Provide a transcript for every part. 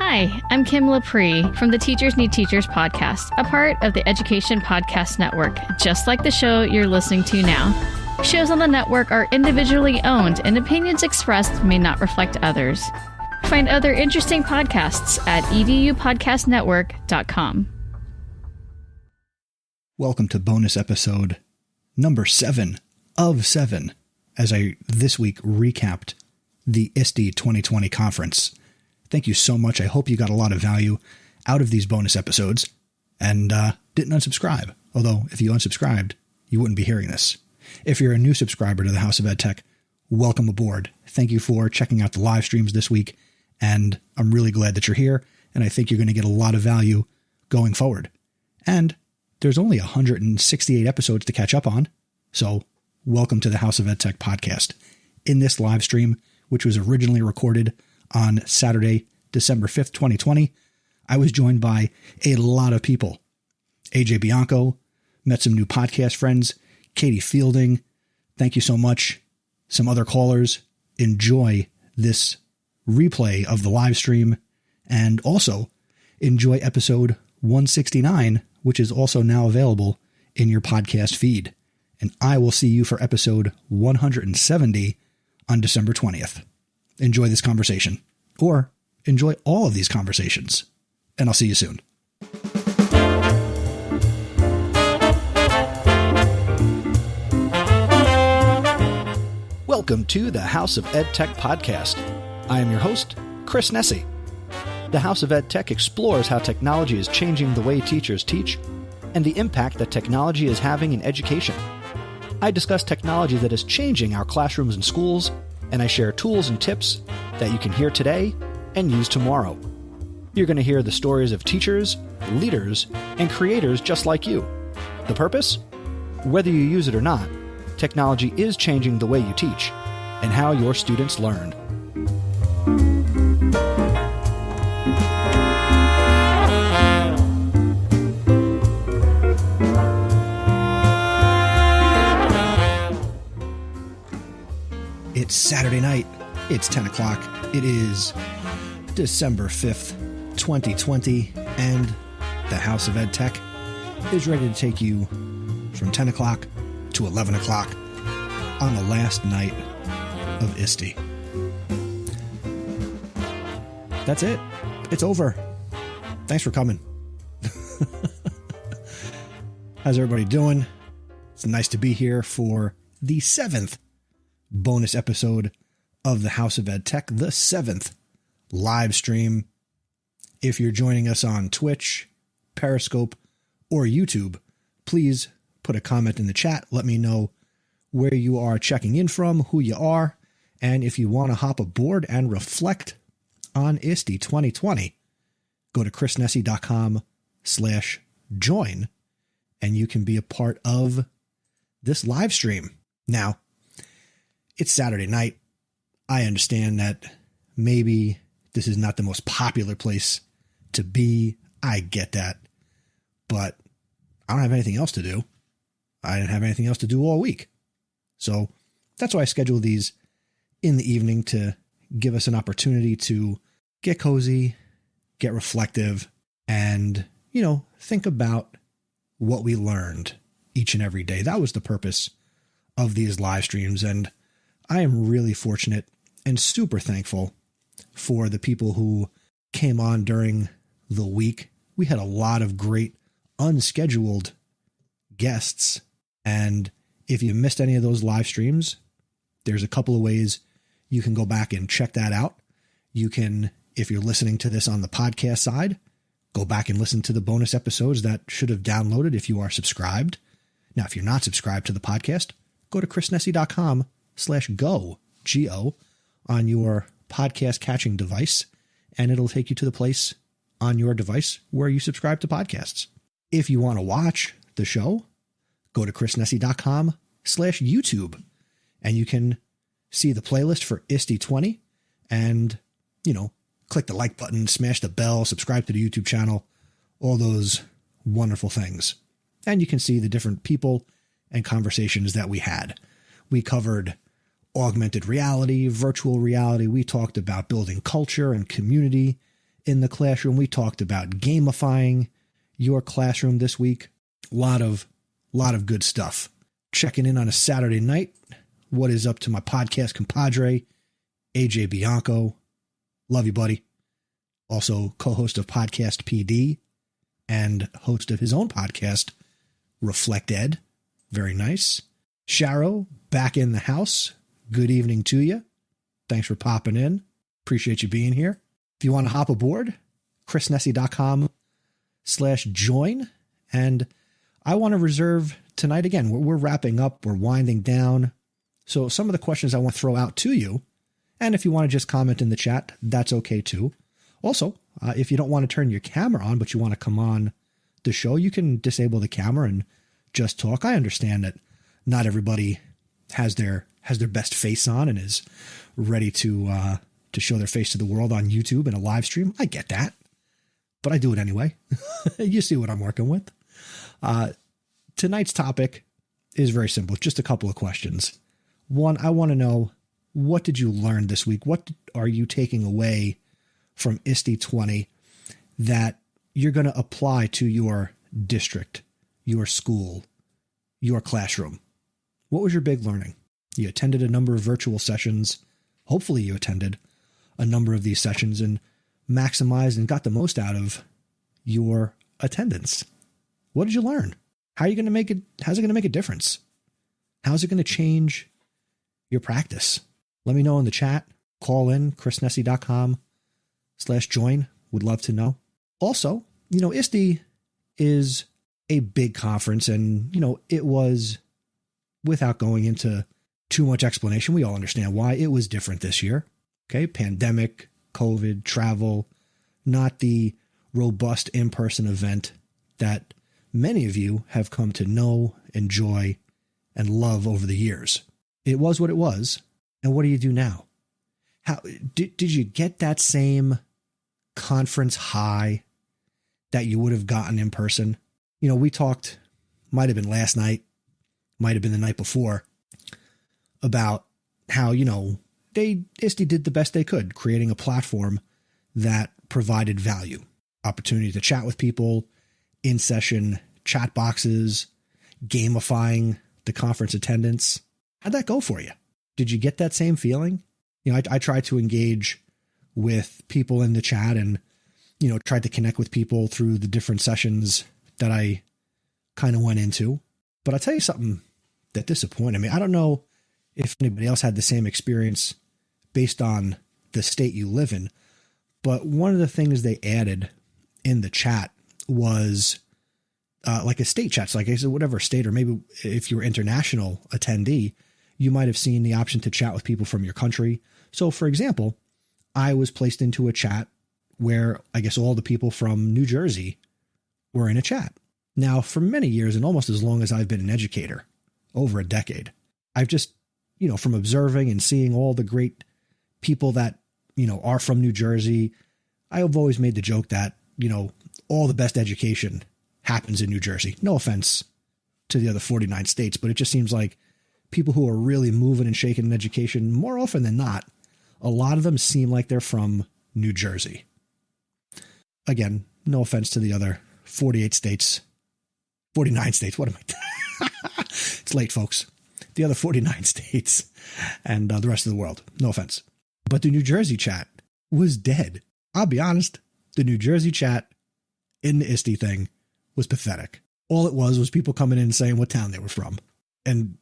Hi, I'm Kim Laprie from the Teachers Need Teachers podcast, a part of the Education Podcast Network, just like the show you're listening to now. Shows on the network are individually owned and opinions expressed may not reflect others. Find other interesting podcasts at edupodcastnetwork.com. Welcome to bonus episode number 7 of 7, as I this week recapped the ISTE 2020 conference. Thank you so much. I hope you got a lot of value out of these bonus episodes and didn't unsubscribe. Although, if you unsubscribed, you wouldn't be hearing this. If you're a new subscriber to the House of Ed Tech, welcome aboard. Thank you for checking out the live streams this week, and I'm really glad that you're here, and I think you're going to get a lot of value going forward. And there's only 168 episodes to catch up on, so welcome to the House of Ed Tech podcast. In this live stream, which was originally recorded on Saturday, December 5th, 2020, I was joined by a lot of people. AJ Bianco, met some new podcast friends, Katie Fielding, thank you so much. Some other callers. Enjoy this replay of the live stream, and also enjoy episode 169, which is also now available in your podcast feed. And I will see you for episode 170 on December 20th. Enjoy this conversation, or enjoy all of these conversations, and I'll see you soon. Welcome to the House of Ed Tech podcast. I am your host, Chris Nessie. The House of Ed Tech explores how technology is changing the way teachers teach and the impact that technology is having in education. I discuss technology that is changing our classrooms and schools, and I share tools and tips that you can hear today and use tomorrow. You're going to hear the stories of teachers, leaders, and creators just like you. The purpose? Whether you use it or not, technology is changing the way you teach and how your students learn. It's Saturday night. It's 10 o'clock. It is December 5th, 2020, and the House of Ed Tech is ready to take you from 10 o'clock to 11 o'clock on the last night of ISTE. That's it. It's over. Thanks for coming. How's everybody doing? It's nice to be here for the 7th bonus episode of the House of Ed Tech, the 7th live stream. If you're joining us on Twitch, Periscope, or YouTube, please put a comment in the chat. Let me know where you are checking in from, who you are, and if you want to hop aboard and reflect on ISTE 2020, go to chrisnessie.com/join, and you can be a part of this live stream. Now, it's Saturday night. I understand that maybe this is not the most popular place to be. I get that. But I don't have anything else to do. I didn't have anything else to do all week. So that's why I schedule these in the evening, to give us an opportunity to get cozy, get reflective, and, think about what we learned each and every day. That was the purpose of these live streams. And I am really fortunate and super thankful for the people who came on during the week. We had a lot of great unscheduled guests. And if you missed any of those live streams, there's a couple of ways you can go back and check that out. You can, if you're listening to this on the podcast side, go back and listen to the bonus episodes that should have downloaded if you are subscribed. Now, if you're not subscribed to the podcast, go to chrisnessie.com/go, G-O, on your podcast catching device, and it'll take you to the place on your device where you subscribe to podcasts. If you want to watch the show, go to chrisnessie.com/YouTube, and you can see the playlist for ISTE 20 and, click the like button, smash the bell, subscribe to the YouTube channel, all those wonderful things. And you can see the different people and conversations that we had. We covered augmented reality, virtual reality. We talked about building culture and community in the classroom. We talked about gamifying your classroom this week. A lot of good stuff. Checking in on a Saturday night. What is up to my podcast compadre, AJ Bianco. Love you, buddy. Also co-host of PodcastPD and host of his own podcast, Reflect Ed. Very nice. Sharo, back in the house. Good evening to you. Thanks for popping in. Appreciate you being here. If you want to hop aboard, chrisnessy.com/join. And I want to reserve tonight again. We're wrapping up. We're winding down. So some of the questions I want to throw out to you, and if you want to just comment in the chat, that's okay too. Also, if you don't want to turn your camera on, but you want to come on the show, you can disable the camera and just talk. I understand that not everybody has their best face on and is ready to show their face to the world on YouTube in a live stream. I get that, but I do it anyway. You see what I'm working with. Tonight's topic is very simple. Just a couple of questions. One, I want to know, what did you learn this week? What are you taking away from ISTE 20 that you're going to apply to your district, your school, your classroom? What was your big learning? You attended a number of virtual sessions. Hopefully you attended a number of these sessions and maximized and got the most out of your attendance. What did you learn? How are you going to make it? How's it going to make a difference? How's it going to change your practice? Let me know in the chat. Call in, chrisnessy.com/join. Would love to know. Also, ISTE is a big conference, and, it was, without going into too much explanation, we all understand why it was different this year. Okay. Pandemic, COVID, travel, not the robust in-person event that many of you have come to know, enjoy, and love over the years. It was what it was. And what do you do now? How did you get that same conference high that you would have gotten in person? We talked, might have been last night, might have been the night before, about how, ISTE did the best they could, creating a platform that provided value, opportunity to chat with people, in-session chat boxes, gamifying the conference attendance. How'd that go for you? Did you get that same feeling? I tried to engage with people in the chat and, tried to connect with people through the different sessions that I kind of went into. But I'll tell you something that disappointed me. I don't know if anybody else had the same experience based on the state you live in, but one of the things they added in the chat was like a state chat. So like I said, whatever state, or maybe if you were international attendee, you might have seen the option to chat with people from your country. So for example, I was placed into a chat where I guess all the people from New Jersey were in a chat. Now, for many years, and almost as long as I've been an educator, over a decade, I've just, from observing and seeing all the great people that, are from New Jersey, I have always made the joke that, all the best education happens in New Jersey. No offense to the other 49 states, but it just seems like people who are really moving and shaking in education, more often than not, a lot of them seem like they're from New Jersey. Again, no offense to the other 48 states, 49 states. What am I? It's late, folks. The other 49 states and the rest of the world. No offense. But the New Jersey chat was dead. I'll be honest. The New Jersey chat in the ISTE thing was pathetic. All it was people coming in and saying what town they were from. And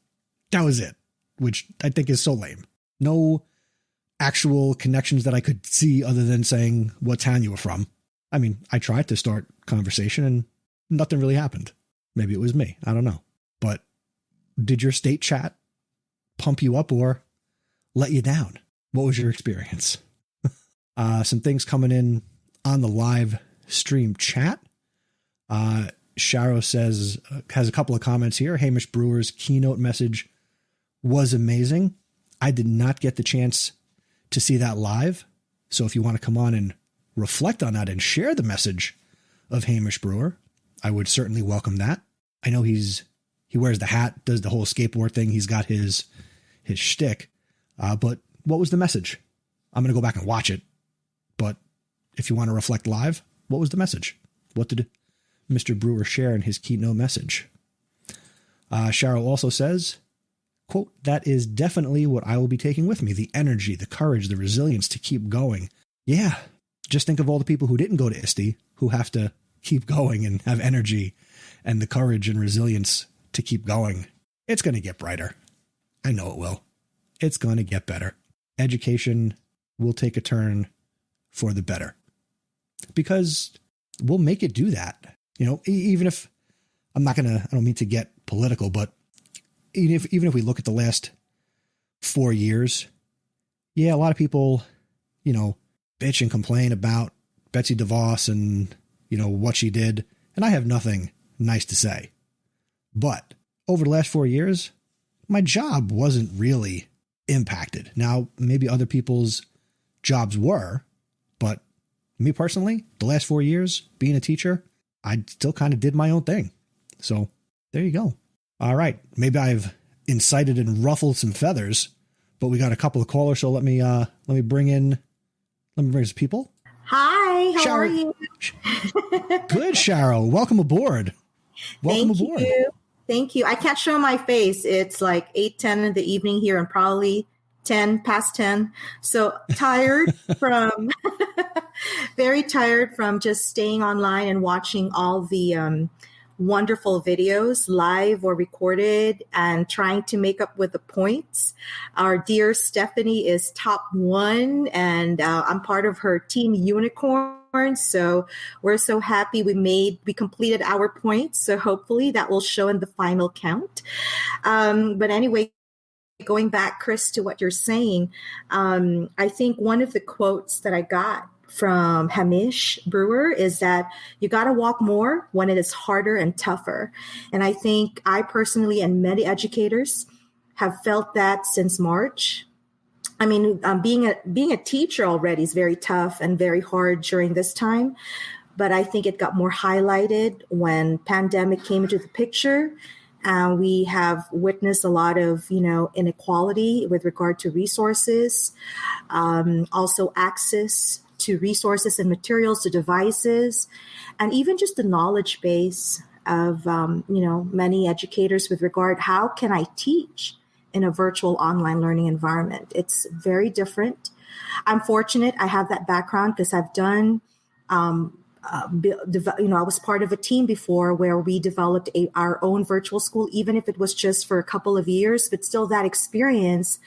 that was it, which I think is so lame. No actual connections that I could see other than saying what town you were from. I mean, I tried to start conversation and nothing really happened. Maybe it was me. I don't know. But did your state chat pump you up or let you down? What was your experience? Some things coming in on the live stream chat. Sharo says, has a couple of comments here. Hamish Brewer's keynote message was amazing. I did not get the chance to see that live. So if you want to come on and reflect on that and share the message of Hamish Brewer, I would certainly welcome that. I know he wears the hat, does the whole skateboard thing. He's got his shtick. But what was the message? I'm going to go back and watch it. But if you want to reflect live, what was the message? What did Mr. Brewer share in his keynote message? Sharo also says, quote, "That is definitely what I will be taking with me. The energy, the courage, the resilience to keep going." Yeah. Just think of all the people who didn't go to ISTE who have to keep going and have energy and the courage and resilience to keep going. It's going to get brighter. I know it will. It's going to get better. Education will take a turn for the better because we'll make it do that. You know, even if I don't mean to get political, but even if we look at the last 4 years, yeah, a lot of people, you know, bitch and complain about Betsy DeVos and, you know, what she did. And I have nothing nice to say. But over the last 4 years, my job wasn't really impacted. Now, maybe other people's jobs were, but me personally, the last 4 years being a teacher, I still kind of did my own thing. So there you go. All right. Maybe I've incited and ruffled some feathers, but we got a couple of callers. So let me bring some people. Hi, how Sharo. are you? Good, Sharo. Welcome aboard. Welcome aboard. Thank you. I can't show my face. It's like 8:10 in the evening here and probably 10 past 10. So tired from, very tired from just staying online and watching all the wonderful videos, live or recorded, and trying to make up with the points. Our dear Stephanie is top one, and I'm part of her team Unicorn. So we're so happy we completed our points. So hopefully that will show in the final count. But anyway, going back, Chris, to what you're saying, I think one of the quotes that I got from Hamish Brewer is that you got to walk more when it is harder and tougher. And I think I personally and many educators have felt that since March. I mean, being a teacher already is very tough and very hard during this time. But I think it got more highlighted when pandemic came into the picture. We have witnessed a lot of, inequality with regard to resources, also access to resources and materials, to devices, and even just the knowledge base of, many educators with regard, how can I teach in a virtual online learning environment? It's very different. I'm fortunate I have that background because I've done, I was part of a team before where we developed our own virtual school, even if it was just for a couple of years, but still that experience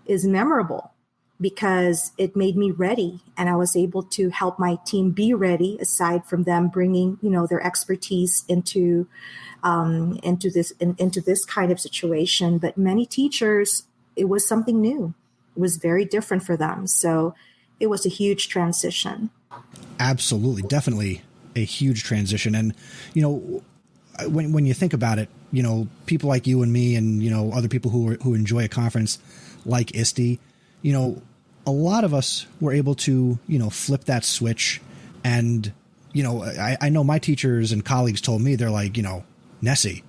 is memorable because it made me ready and I was able to help my team be ready aside from them bringing, their expertise into this kind of situation. But many teachers, it was something new. It was very different for them. So it was a huge transition. Absolutely. Definitely a huge transition. And, when you think about it, people like you and me and, other people who enjoy a conference like ISTE, a lot of us were able to, flip that switch. And, I know my teachers and colleagues told me, they're like, Nessie,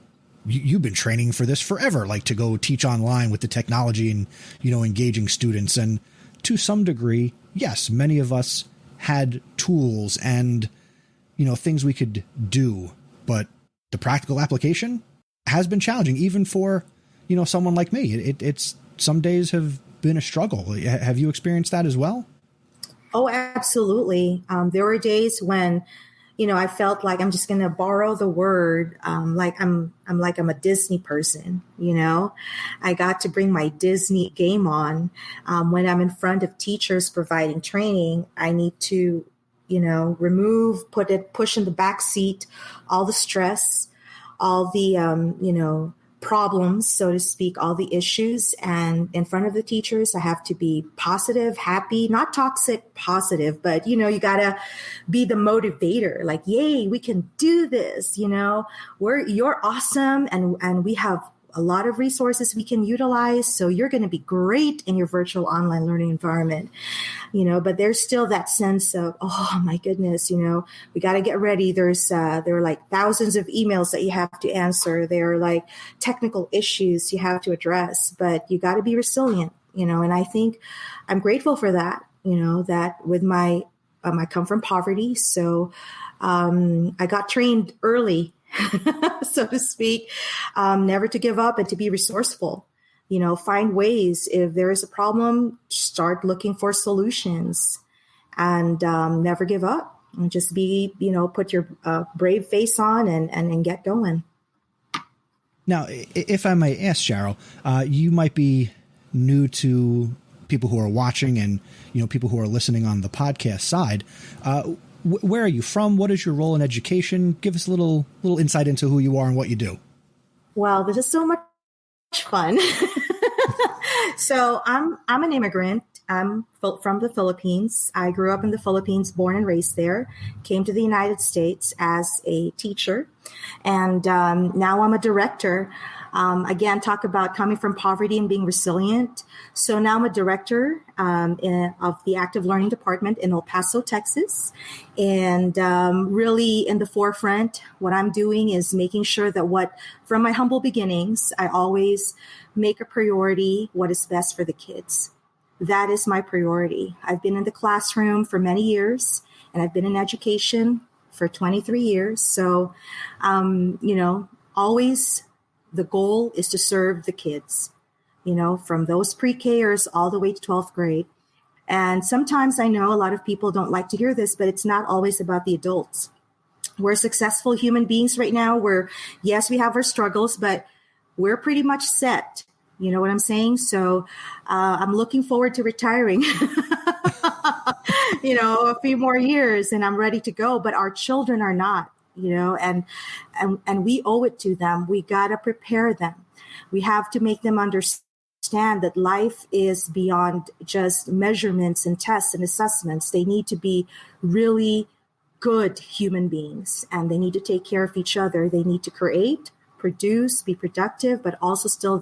you've been training for this forever, like to go teach online with the technology and, engaging students. And to some degree, yes, many of us had tools and, things we could do, but the practical application has been challenging even for, someone like me. It's some days have been a struggle. Have you experienced that as well? Oh, absolutely. There were days when, I felt like I'm just going to borrow the word, like I'm a Disney person, I got to bring my Disney game on. When I'm in front of teachers providing training, I need to, push in the back seat, all the stress, all the, problems, so to speak, all the issues. And in front of the teachers, I have to be positive, happy, not toxic, positive, but, you got to be the motivator, like, yay, we can do this. You're awesome. And we have a lot of resources we can utilize. So you're going to be great in your virtual online learning environment, but there's still that sense of, oh my goodness, we got to get ready. There are like thousands of emails that you have to answer. There are like technical issues you have to address, but you got to be resilient, and I think I'm grateful for that, that with my I come from poverty. So I got trained early, so to speak, never to give up and to be resourceful. Find ways. If there is a problem, start looking for solutions, and never give up. And just be, put your brave face on and get going. Now, if I may ask, Sharo, you might be new to people who are watching and, people who are listening on the podcast side. Where are you from? What is your role in education? Give us a little insight into who you are and what you do. Well, this is so much fun. So I'm an immigrant. I'm from the Philippines. I grew up in the Philippines, born and raised there, came to the United States as a teacher. And now I'm a director. Again, talk about coming from poverty and being resilient. So now I'm a director of the Active Learning Department in El Paso, Texas. And really in the forefront, what I'm doing is making sure that from my humble beginnings, I always make a priority what is best for the kids. That is my priority. I've been in the classroom for many years, and I've been in education for 23 years. So, always the goal is to serve the kids, from those pre-Kers all the way to 12th grade. And sometimes I know a lot of people don't like to hear this, but it's not always about the adults. We're successful human beings right now. Yes, we have our struggles, but we're pretty much set. You know what I'm saying? So I'm looking forward to retiring, a few more years, and I'm ready to go. But our children are not, and we owe it to them. We got to prepare them. We have to make them understand that life is beyond just measurements and tests and assessments. They need to be really good human beings, and they need to take care of each other. They need to create, produce, be productive, but also still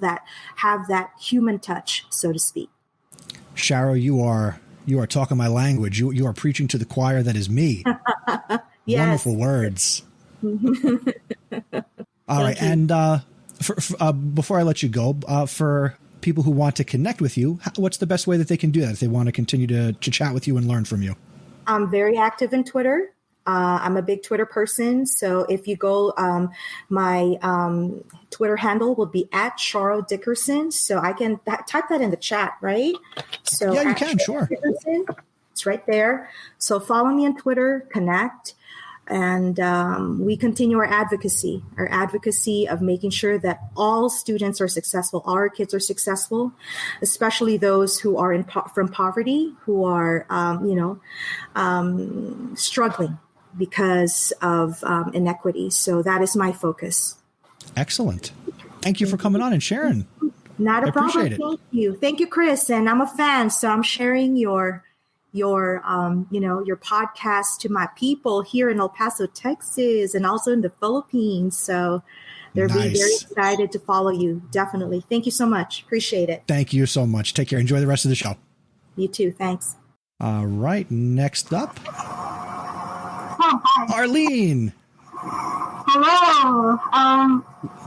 have that human touch, so to speak. Sharo, you are talking my language. You are preaching to the choir that is me. Yes. Wonderful words. All right. And before I let you go, for people who want to connect with you, what's the best way that they can do that if they want to continue to chat with you and learn from you? I'm very active in Twitter. I'm a big Twitter person. So if you go, my Twitter handle will be @Sharo Dickerson. So I can type that in the chat, right? So yeah, you can, sure. Dickerson, it's right there. So follow me on Twitter, connect, and we continue our advocacy of making sure that all students are successful, all our kids are successful, especially those who are from poverty, who are, struggling because of inequity. So that is my focus. Excellent. Thank you for coming on and sharing. Not a problem. Appreciate it. Thank you, Chris. And I'm a fan, so I'm sharing your podcast to my people here in El Paso, Texas, and also in the Philippines. So they're being very excited to follow you. Definitely. Thank you so much. Appreciate it. Thank you so much. Take care. Enjoy the rest of the show. You too. Thanks. All right. Next up, hi. Arlene. Hello.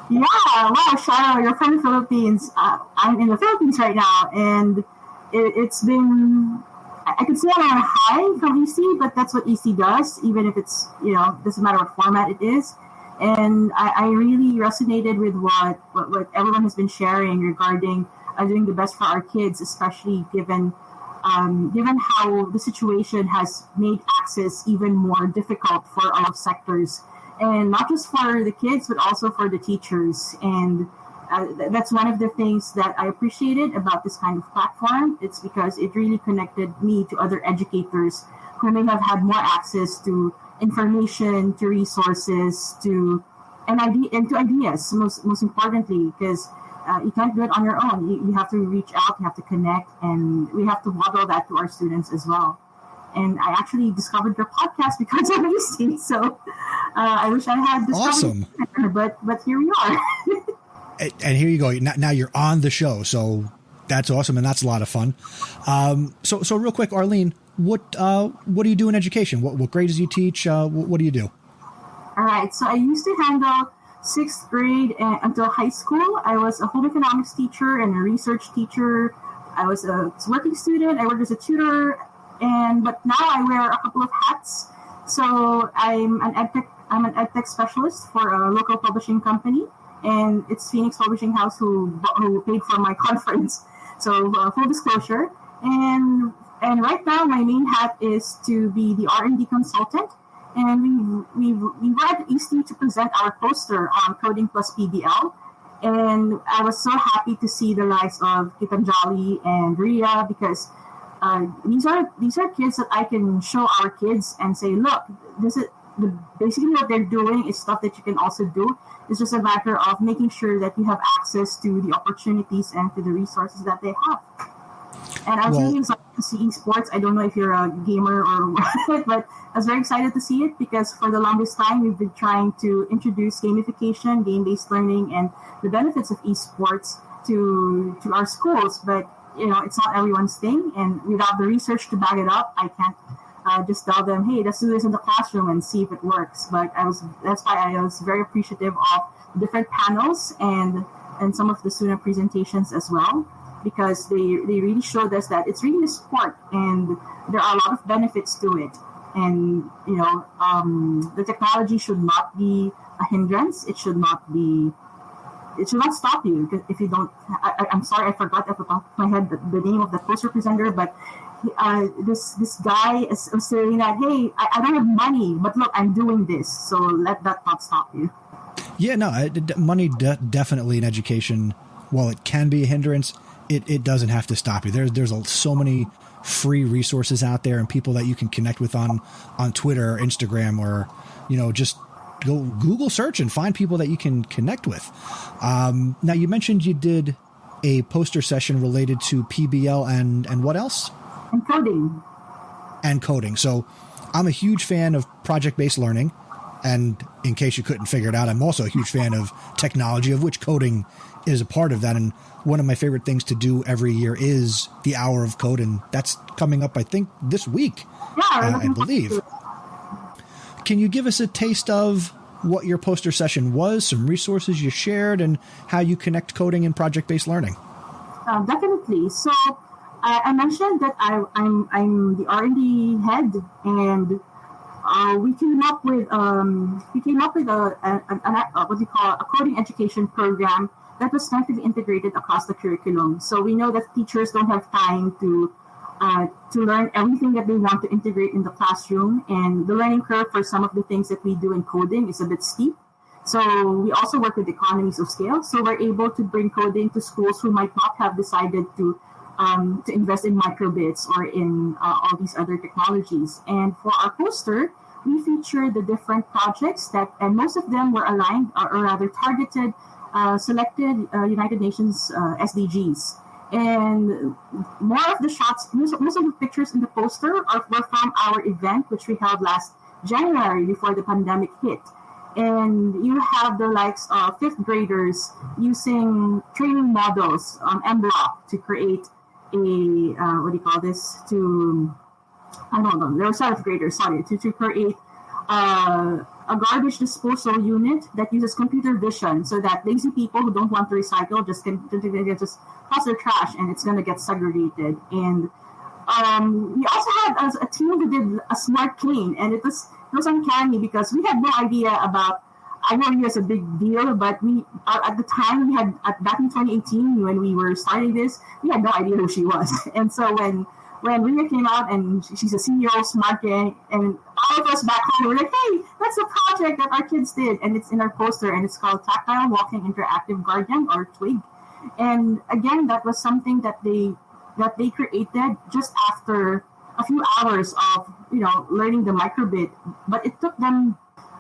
Wow, Sharo, you're from the Philippines. I'm in the Philippines right now, and it's been, I could say I'm on a high from ISTE, but that's what ISTE does, even if it's, doesn't matter what format it is. And I really resonated with what everyone has been sharing regarding doing the best for our kids, especially given how the situation has made access even more difficult for all sectors, and not just for the kids, but also for the teachers. And that's one of the things that I appreciated about this kind of platform. It's because it really connected me to other educators who may have had more access to information, to resources, to ideas, most importantly, because you can't do it on your own. You have to reach out, you have to connect, and we have to model that to our students as well. And I actually discovered your podcast because of ISTE, so I wish I had discovered it, but here we are. And here you go. Now you're on the show, so that's awesome, and that's a lot of fun. So real quick, Arlene, what do you do in education? What grades do you teach? What do you do? All right. So I used to handle 6th grade until high school. I was a home economics teacher and a research teacher. I was a working student. I worked as a tutor But now I wear a couple of hats. So I'm an edtech specialist for a local publishing company, and it's Phoenix Publishing House who paid for my conference. So full disclosure. And right now my main hat is to be the R&D consultant. And we were at ISTE to present our poster on coding plus PBL. And I was so happy to see the likes of Gitanjali and Ria, because these are kids that I can show our kids and say, look, basically what they're doing is stuff that you can also do. It's just a matter of making sure that you have access to the opportunities and to the resources that they have. And I was really excited to see esports. I don't know if you're a gamer or what, but I was very excited to see it, because for the longest time we've been trying to introduce gamification, game-based learning, and the benefits of esports to our schools. But it's not everyone's thing, and without the research to back it up, I can't just tell them, hey, let's do this in the classroom and see if it works. But that's why I was very appreciative of different panels and some of the student presentations as well, because they really showed us that it's really a sport and there are a lot of benefits to it. And, the technology should not be a hindrance. It should not stop you if you don't. I'm sorry, I forgot off the top of my head the name of the poster presenter, but this guy is saying that, hey, I don't have money, but look, I'm doing this. So let that not stop you. Yeah, no, money definitely in education, while it can be a hindrance, it doesn't have to stop you. There's so many free resources out there and people that you can connect with on Twitter or Instagram, or, just go Google search and find people that you can connect with. Now, you mentioned you did a poster session related to PBL and what else? And coding. So I'm a huge fan of project-based learning. And in case you couldn't figure it out, I'm also a huge fan of technology, of which coding is a part of that. And one of my favorite things to do every year is the Hour of Code. And that's coming up, I think, this week, I believe. Can you give us a taste of what your poster session was, some resources you shared, and how you connect coding and project-based learning? Definitely. So I mentioned that I'm the R&D head, and we came up with a coding education program that was tightly integrated across the curriculum. So we know that teachers don't have time to learn everything that they want to integrate in the classroom, and the learning curve for some of the things that we do in coding is a bit steep. So we also work with economies of scale. So we're able to bring coding to schools who might not have decided to invest in microbits or in all these other technologies. And for our poster, we featured the different projects and most of them were aligned, or rather targeted, selected United Nations SDGs. And more of the shots, most of the pictures in the poster were from our event, which we held last January before the pandemic hit. And you have the likes of fifth graders using training models on MBlock to create there were seventh graders, to create a garbage disposal unit that uses computer vision, so that lazy people who don't want to recycle just toss their trash and it's going to get segregated. And we also had a team who did a smart clean, and it was uncanny because we had no idea about. I know it was a big deal, but we at the time back in 2018 when we were starting this, we had no idea who she was. And so when Ria came out and she's a CEO of Smart Gang, and all of us back home were like, hey, that's a project that our kids did, and it's in our poster, and it's called Tactile Walking Interactive Guardian, or TWIG. And again, that was something that they created just after a few hours of learning the microbit, but it took them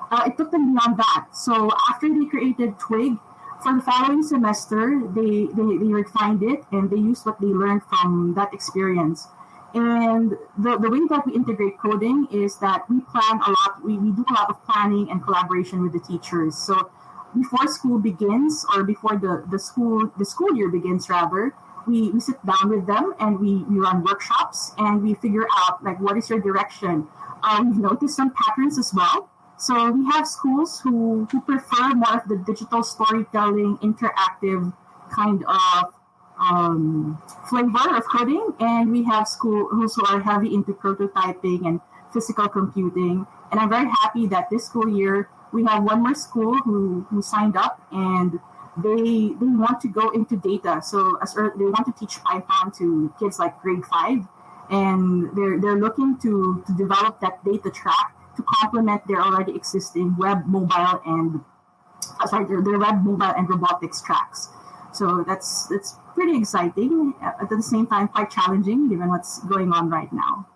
beyond that. So after they created TWIG, for the following semester, they refined it and they used what they learned from that experience. And the way that we integrate coding is that we plan a lot. We do a lot of planning and collaboration with the teachers. So before school begins, or before the school year begins, rather, we sit down with them and we run workshops and we figure out what is your direction. We've noticed some patterns as well. So we have schools who prefer more of the digital storytelling, interactive kind of flavor of coding, and we have schools who are heavy into prototyping and physical computing. And I'm very happy that this school year we have one more school who signed up, and they want to go into data. So they want to teach Python to kids like grade 5, and they're looking to develop that data track to complement their already existing web, mobile, and their web, mobile, and robotics tracks. So that's pretty exciting. At the same time, quite challenging given what's going on right now.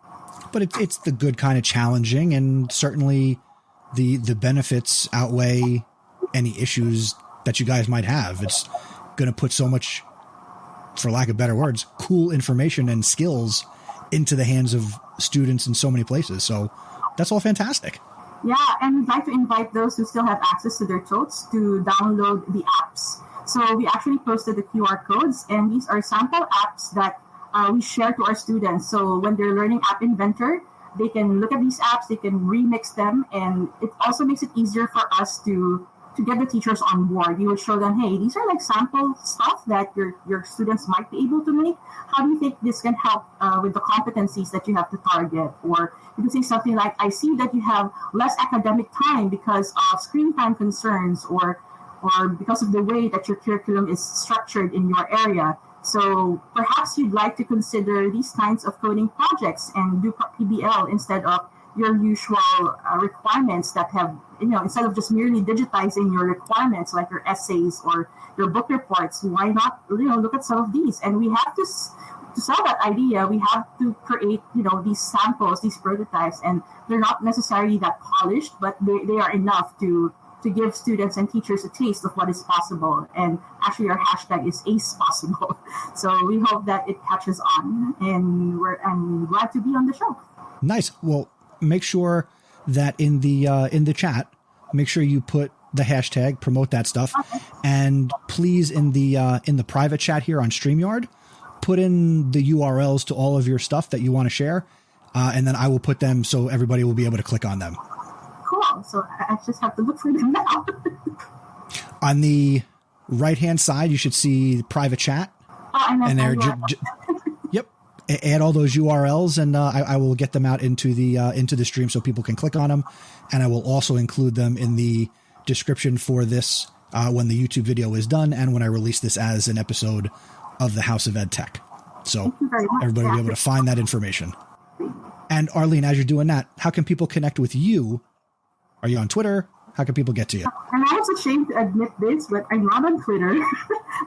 But it's the good kind of challenging, and certainly the benefits outweigh any issues that you guys might have. It's going to put so much, for lack of better words, cool information and skills into the hands of students in so many places. So that's all fantastic. Yeah, and we'd like to invite those who still have access to their totes to download the apps. So we actually posted the QR codes, and these are sample apps that we share to our students. So when they're learning App Inventor, they can look at these apps, they can remix them, and it also makes it easier for us to get the teachers on board. You would show them, hey, these are like sample stuff that your students might be able to make. How do you think this can help with the competencies that you have to target? Or you could say something like, I see that you have less academic time because of screen time concerns or because of the way that your curriculum is structured in your area. So perhaps you'd like to consider these kinds of coding projects and do PBL instead of your usual requirements that have, instead of just merely digitizing your requirements like your essays or your book reports. Why not, look at some of these? And we have to sell that idea, we have to create, these samples, these prototypes, and they're not necessarily that polished, but they are enough to give students and teachers a taste of what is possible. And actually our hashtag is AcePossible. So we hope that it catches on, and I'm glad to be on the show. Nice. Well, make sure that in the chat, make sure you put the hashtag, promote that stuff. Okay. And please in the private chat here on StreamYard, put in the URLs to all of your stuff that you want to share. And then I will put them so everybody will be able to click on them. Cool. So I just have to look for them now. On the right-hand side, you should see private chat. And there, yep. Add all those URLs, and I will get them out into the stream so people can click on them. And I will also include them in the description for this when the YouTube video is done and when I release this as an episode of the House of Ed Tech. So everybody will be able to find that information. And Arlene, as you're doing that, how can people connect with you? Are you on Twitter? How can people get to you? I'm almost ashamed to admit this, but I'm not on Twitter.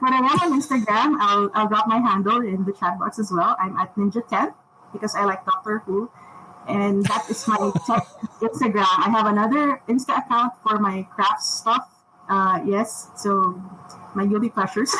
But I am on Instagram. I'll drop my handle in the chat box as well. I'm at Ninja10 because I like Doctor Who. And that is my tech Instagram. I have another Insta account for my crafts stuff. Yes, so my guilty pleasures.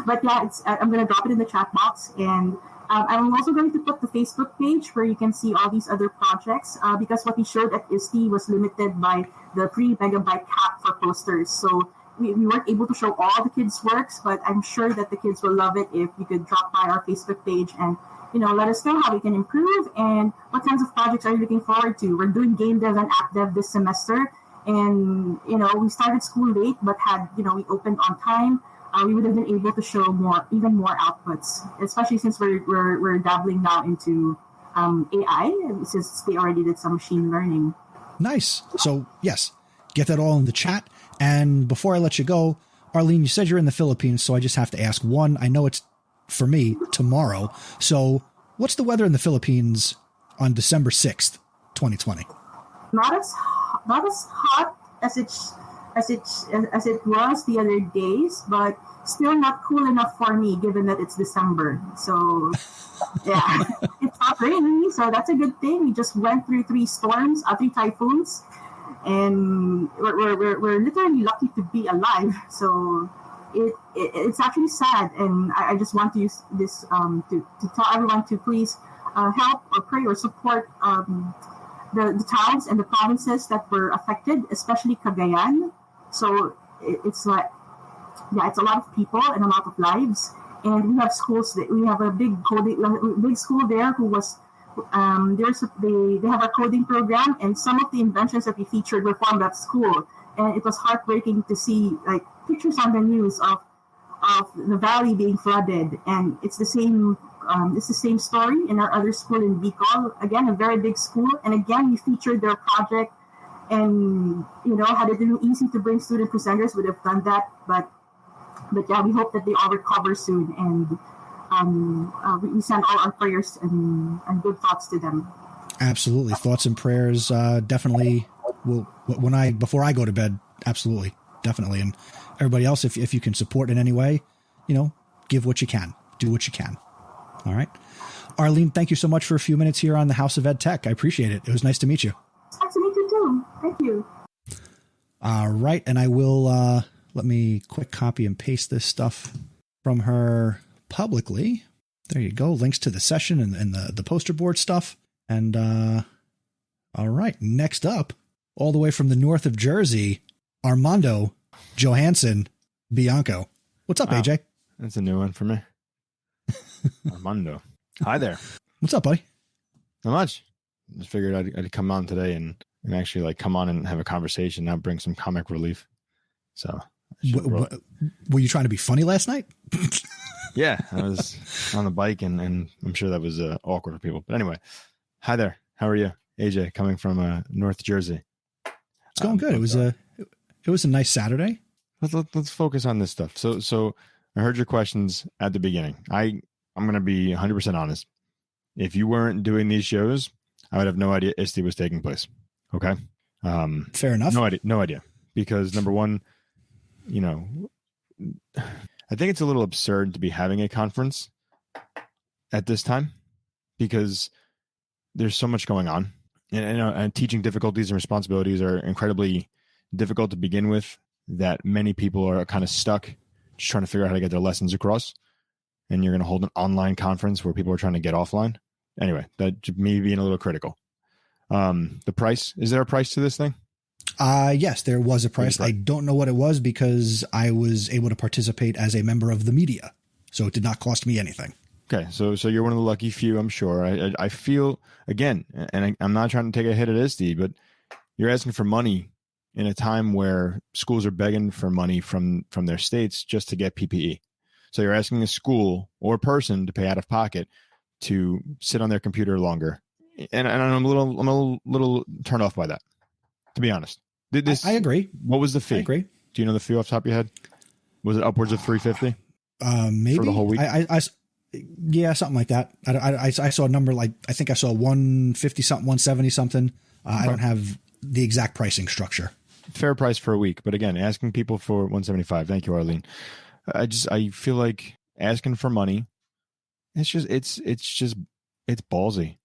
But yeah, I'm going to drop it in the chat box. And I'm also going to put the Facebook page where you can see all these other projects because what we showed at ISTE was limited by the 3 megabyte cap for posters. So we weren't able to show all the kids' works, but I'm sure that the kids will love it if you could drop by our Facebook page and, let us know how we can improve and what kinds of projects are you looking forward to. We're doing game dev and app dev this semester. And, we started school late, but had, we opened on time. We would have been able to show even more outputs, especially since we're dabbling now into AI, since they already did some machine learning. Nice. So yes, get that all in the chat. And before I let you go, Arlene, you said you're in the Philippines, so I just have to ask one. I know it's for me tomorrow. So what's the weather in the Philippines on December 6th, 2020? Not as hot as it was the other days, but still not cool enough for me given that it's December. So yeah, it's not rainy, so that's a good thing. We just went through 3 storms, 3 typhoons, and we're literally lucky to be alive. So it's actually sad, and I just want to use this to tell everyone to please help or pray or support the towns and the provinces that were affected, especially Cagayan. So it's like, it's a lot of people and a lot of lives. And we have schools. We have a big school there who was they have a coding program, and some of the inventions that we featured were from that school. And it was heartbreaking to see like pictures on the news of of the valley being flooded, and it's the same. It's the same story in our other school in Bicol. Again, a very big school, and again, we featured their project, and had it been easy to bring student presenters, would have done that. But yeah, we hope that they all recover soon, and we send all our prayers and good thoughts to them. Absolutely, thoughts and prayers. Definitely. Will before I go to bed. Absolutely, definitely, and everybody else, if you can support in any way, give what you can, do what you can. All right. Arlene, thank you so much for a few minutes here on the House of Ed Tech. I appreciate it. It was nice to meet you. Nice to meet you too. Thank you. All right. And I will let me quick copy and paste this stuff from her publicly. There you go. Links to the session and the poster board stuff. And all right. Next up, all the way from the north of Jersey, Armando Johansson Bianco. What's up, AJ? That's a new one for me. Armando. Hi there. What's up, buddy? Not much. Just figured I'd come on today and actually come on and have a conversation, not bring some comic relief. So were you trying to be funny last night? Yeah, I was on the bike and I'm sure that was awkward for people. But anyway, hi there. How are you? AJ, coming from North Jersey. It's going good. It was a nice Saturday. Let's focus on this stuff. So I heard your questions at the beginning. I'm going to be 100% honest. If you weren't doing these shows, I would have no idea ISTE was taking place. Okay. Fair enough. No idea. Because number one, I think it's a little absurd to be having a conference at this time because there's so much going on, and teaching difficulties and responsibilities are incredibly difficult to begin with, that many people are kind of stuck just trying to figure out how to get their lessons across. And you're going to hold an online conference where people are trying to get offline. Anyway, that me being a little critical. The price, is there a price to this thing? Yes, there was a price. I don't know what it was because I was able to participate as a member of the media. So it did not cost me anything. Okay. So you're one of the lucky few, I'm sure. I feel, again, and I'm not trying to take a hit at ISTE, but you're asking for money in a time where schools are begging for money from their states just to get PPE. So you're asking a school or a person to pay out of pocket to sit on their computer longer, and I'm a little turned off by that, to be honest. I agree. What was the fee? I agree. Do you know the fee off the top of your head? Was it upwards of $350? Maybe for the whole week. Yeah, something like that. I saw a number like I think I saw 150 something, 170 something. Okay. I don't have the exact pricing structure. Fair price for a week, but again, asking people for 175. Thank you, Arlene. I feel like asking for money. It's ballsy.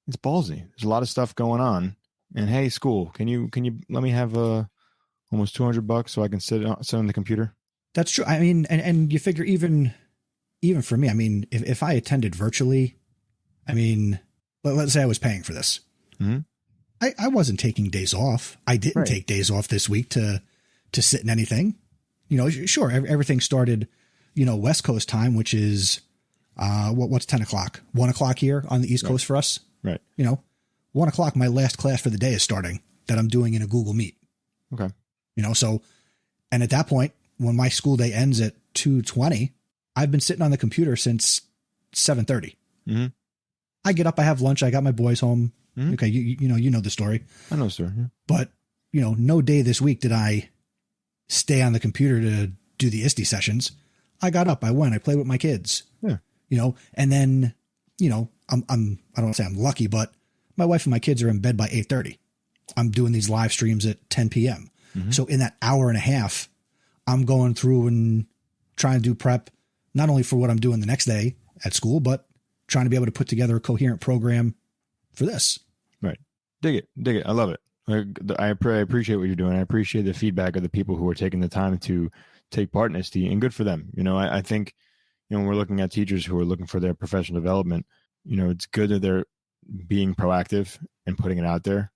It's ballsy. There's a lot of stuff going on. And hey, school, can you let me have almost $200 so I can sit on the computer? That's true. I mean, and you figure even for me, I mean, if I attended virtually, I mean, let's say I was paying for this. Mm-hmm. I wasn't taking days off. I didn't take days off this week to sit in anything. Sure, everything started, West Coast time, which is what's 10 o'clock, 1 o'clock here on the East Coast for us. Right. 1 o'clock, my last class for the day is starting that I'm doing in a Google Meet. Okay. So, and at that point, when my school day ends at 2:20, I've been sitting on the computer since 7:30. Mm-hmm. I get up, I have lunch, I got my boys home. Mm-hmm. Okay. You know the story. I know the story. Yeah. But, no day this week did I stay on the computer to do the ISTE sessions. I got up, I went, I played with my kids. Yeah. And then, I don't want to say I'm lucky, but my wife and my kids are in bed by 8:30. I'm doing these live streams at 10 p.m. Mm-hmm. So in that hour and a half, I'm going through and trying to do prep, not only for what I'm doing the next day at school, but trying to be able to put together a coherent program for this. Right. Dig it. I love it. I appreciate what you're doing. I appreciate the feedback of the people who are taking the time to take part in ISTE, and good for them. I think, when we're looking at teachers who are looking for their professional development, it's good that they're being proactive and putting it out there,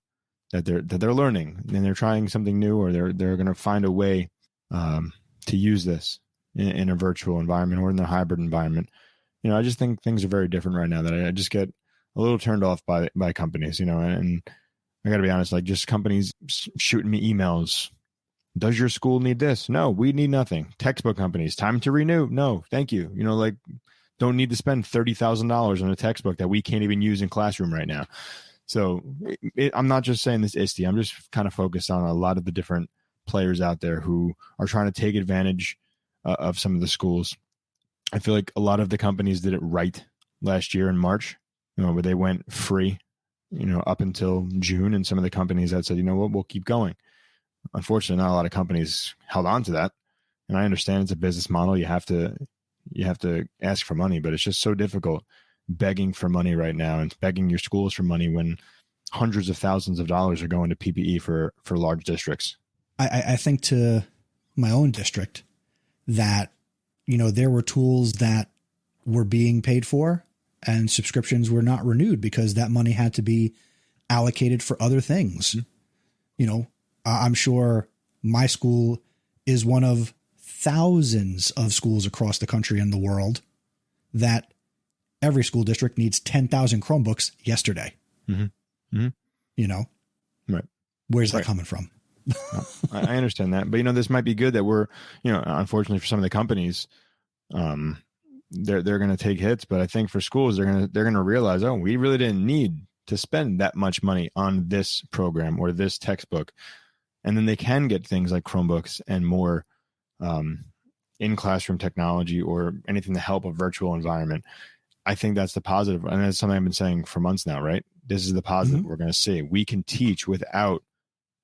that they're learning and they're trying something new, or they're going to find a way to use this in a virtual environment or in the hybrid environment. I just think things are very different right now, that I just get a little turned off by companies, and I got to be honest, like just companies shooting me emails Does your school need this? No, we need nothing. Textbook companies, time to renew. No, thank you. Like, don't need to spend $30,000 on a textbook that we can't even use in classroom right now. So I'm not just saying this ISTE. I'm just kind of focused on a lot of the different players out there who are trying to take advantage of some of the schools. I feel like a lot of the companies did it right last year in March, where they went free, up until June. And some of the companies that said, we'll keep going. Unfortunately, not a lot of companies held on to that. And I understand it's a business model. You have to ask for money, but it's just so difficult begging for money right now and begging your schools for money when hundreds of thousands of dollars are going to PPE for large districts. I think to my own district that, there were tools that were being paid for and subscriptions were not renewed because that money had to be allocated for other things. Mm-hmm. I'm sure my school is one of thousands of schools across the country and the world that every school district needs 10,000 Chromebooks yesterday. Mm-hmm. Mm-hmm. Right. Where's that coming from? I understand that, but this might be good that we're, unfortunately for some of the companies, they're going to take hits, but I think for schools, they're going to realize, oh, we really didn't need to spend that much money on this program or this textbook. And then they can get things like Chromebooks and more in classroom technology or anything to help a virtual environment. I think that's the positive. And that's something I've been saying for months now, right? This is the positive we're going to see. We can teach without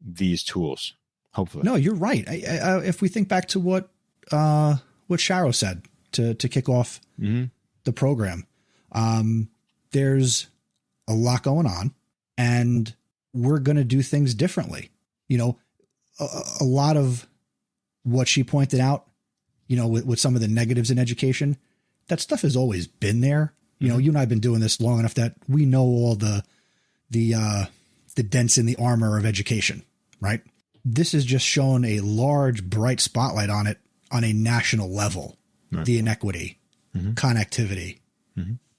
these tools, hopefully. No, you're right. If we think back to what Sharo said to kick off the program, there's a lot going on and we're going to do things differently. A lot of what she pointed out, with some of the negatives in education, that stuff has always been there. You and I have been doing this long enough that we know all the dents in the armor of education, right? This has just shown a large, bright spotlight on it on a national level. Right. The inequity, connectivity,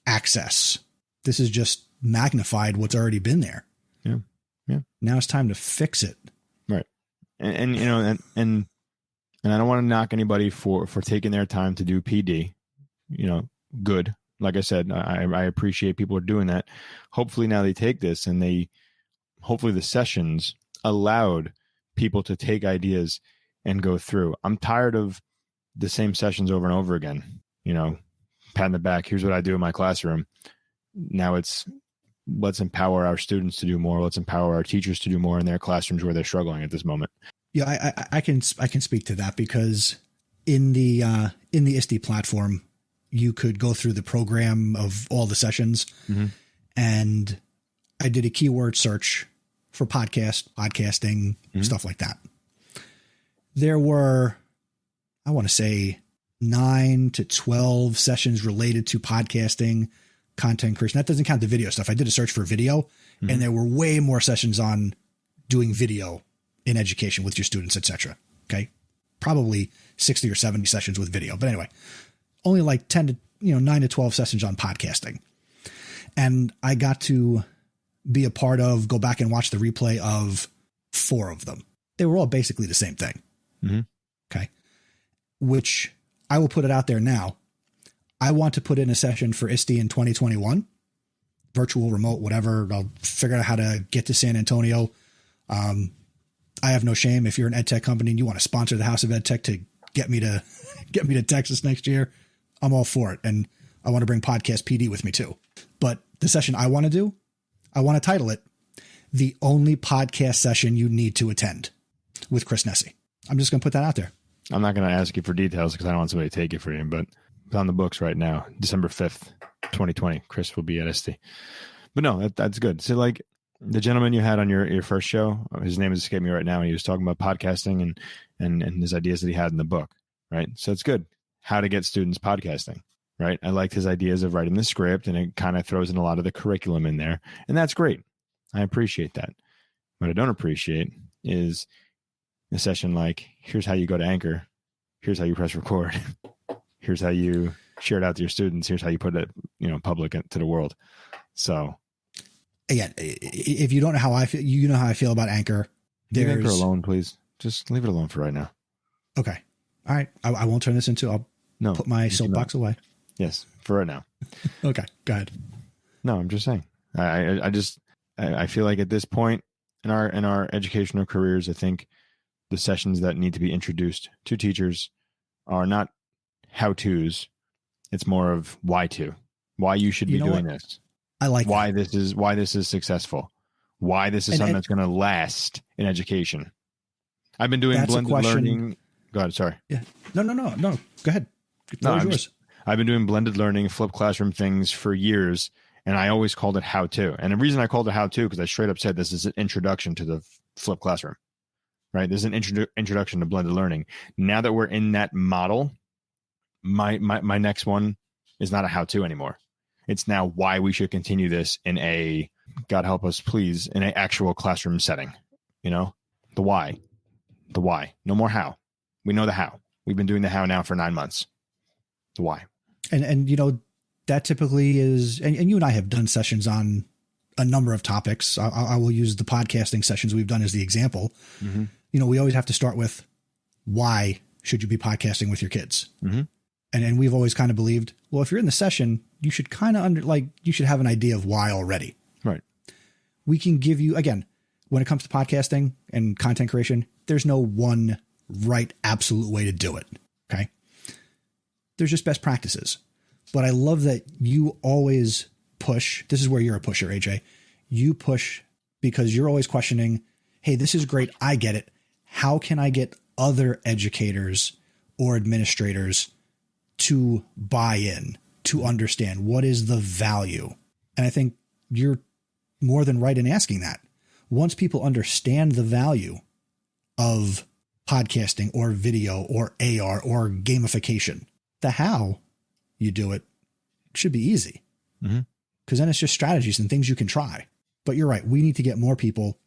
access. This has just magnified what's already been there. Yeah. Yeah. Now it's time to fix it. Right. And I don't want to knock anybody for taking their time to do PD, good. Like I said, I appreciate people are doing that. Hopefully now they take this and hopefully the sessions allowed people to take ideas and go through. I'm tired of the same sessions over and over again, pat in the back. Here's what I do in my classroom. Now it's let's empower our students to do more. Let's empower our teachers to do more in their classrooms where they're struggling at this moment. Yeah, I can speak to that because in the ISTE platform, you could go through the program of all the sessions, and I did a keyword search for podcasting, stuff like that. There were, I want to say 9 to 12 sessions related to podcasting, content creation. That doesn't count the video stuff. I did a search for video and there were way more sessions on doing video in education with your students, etc. Okay. Probably 60 or 70 sessions with video, but anyway, only like 9 to 12 sessions on podcasting. And I got to be a part of, go back and watch the replay of 4 of them. They were all basically the same thing. Okay. Which I will put it out there now. I want to put in a session for ISTE in 2021, virtual, remote, whatever. I'll figure out how to get to San Antonio. I have no shame. If you're an EdTech company and you want to sponsor the House of EdTech to get me to Texas next year, I'm all for it. And I want to bring PodcastPD with me too. But the session I want to do, I want to title it The Only Podcast Session You Need to Attend with Chris Nesi. I'm just going to put that out there. I'm not going to ask you for details because I don't want somebody to take it for you, but it's on the books right now, December 5th, 2020. Chris will be at ISTE. But no, that's good. So like the gentleman you had on your first show, his name is escaping me right now. And he was talking about podcasting and his ideas that he had in the book, right? So it's good. How to get students podcasting, right? I liked his ideas of writing the script and it kind of throws in a lot of the curriculum in there. And that's great. I appreciate that. What I don't appreciate is a session like, here's how you go to Anchor. Here's how you press record. Here's how you share it out to your students. Here's how you put it, public to the world. So again, if you don't know how I feel, you know how I feel about Anchor. Leave Anchor alone, please. just leave it alone for right now. Okay. All right. I won't turn this into, I'll put my soapbox away. Yes. For right now. Okay. Go ahead. No, I'm just saying, I feel like at this point in our educational careers, I think the sessions that need to be introduced to teachers are not how-tos. It's more of why you should be doing this. I like why this is successaful, why this is something that's going to last in education. I've been doing blended learning. Go ahead. Sorry. Yeah. No. Go ahead. I've been doing blended learning, flipped classroom things for years, and I always called it how-to. And the reason I called it how-to, because I straight up said this is an introduction to the flipped classroom, right? This is an introduction to blended learning. Now that we're in that model, my next one is not a how-to anymore. It's now why we should continue this in a, God help us, please, in an actual classroom setting. You know, the why. No more how. We know the how. We've been doing the how now for 9 months. The why. And you know, that typically is, and you and I have done sessions on a number of topics. I will use the podcasting sessions we've done as the example. Mm-hmm. You know, we always have to start with why should you be podcasting with your kids? Mm-hmm. And we've always kind of believed, well, if you're in the session, you should kind of you should have an idea of why already. Right. We can give you, again, when it comes to podcasting and content creation, there's no one right, absolute way to do it. Okay. There's just best practices. But I love that you always push. This is where you're a pusher, AJ. You push because you're always questioning, hey, this is great. I get it. How can I get other educators or administrators to buy in, to understand what is the value? And I think you're more than right in asking that. Once people understand the value of podcasting or video or AR or gamification, the how you do it should be easy. Mm-hmm. Because then it's just strategies and things you can try. But you're right. We need to get more people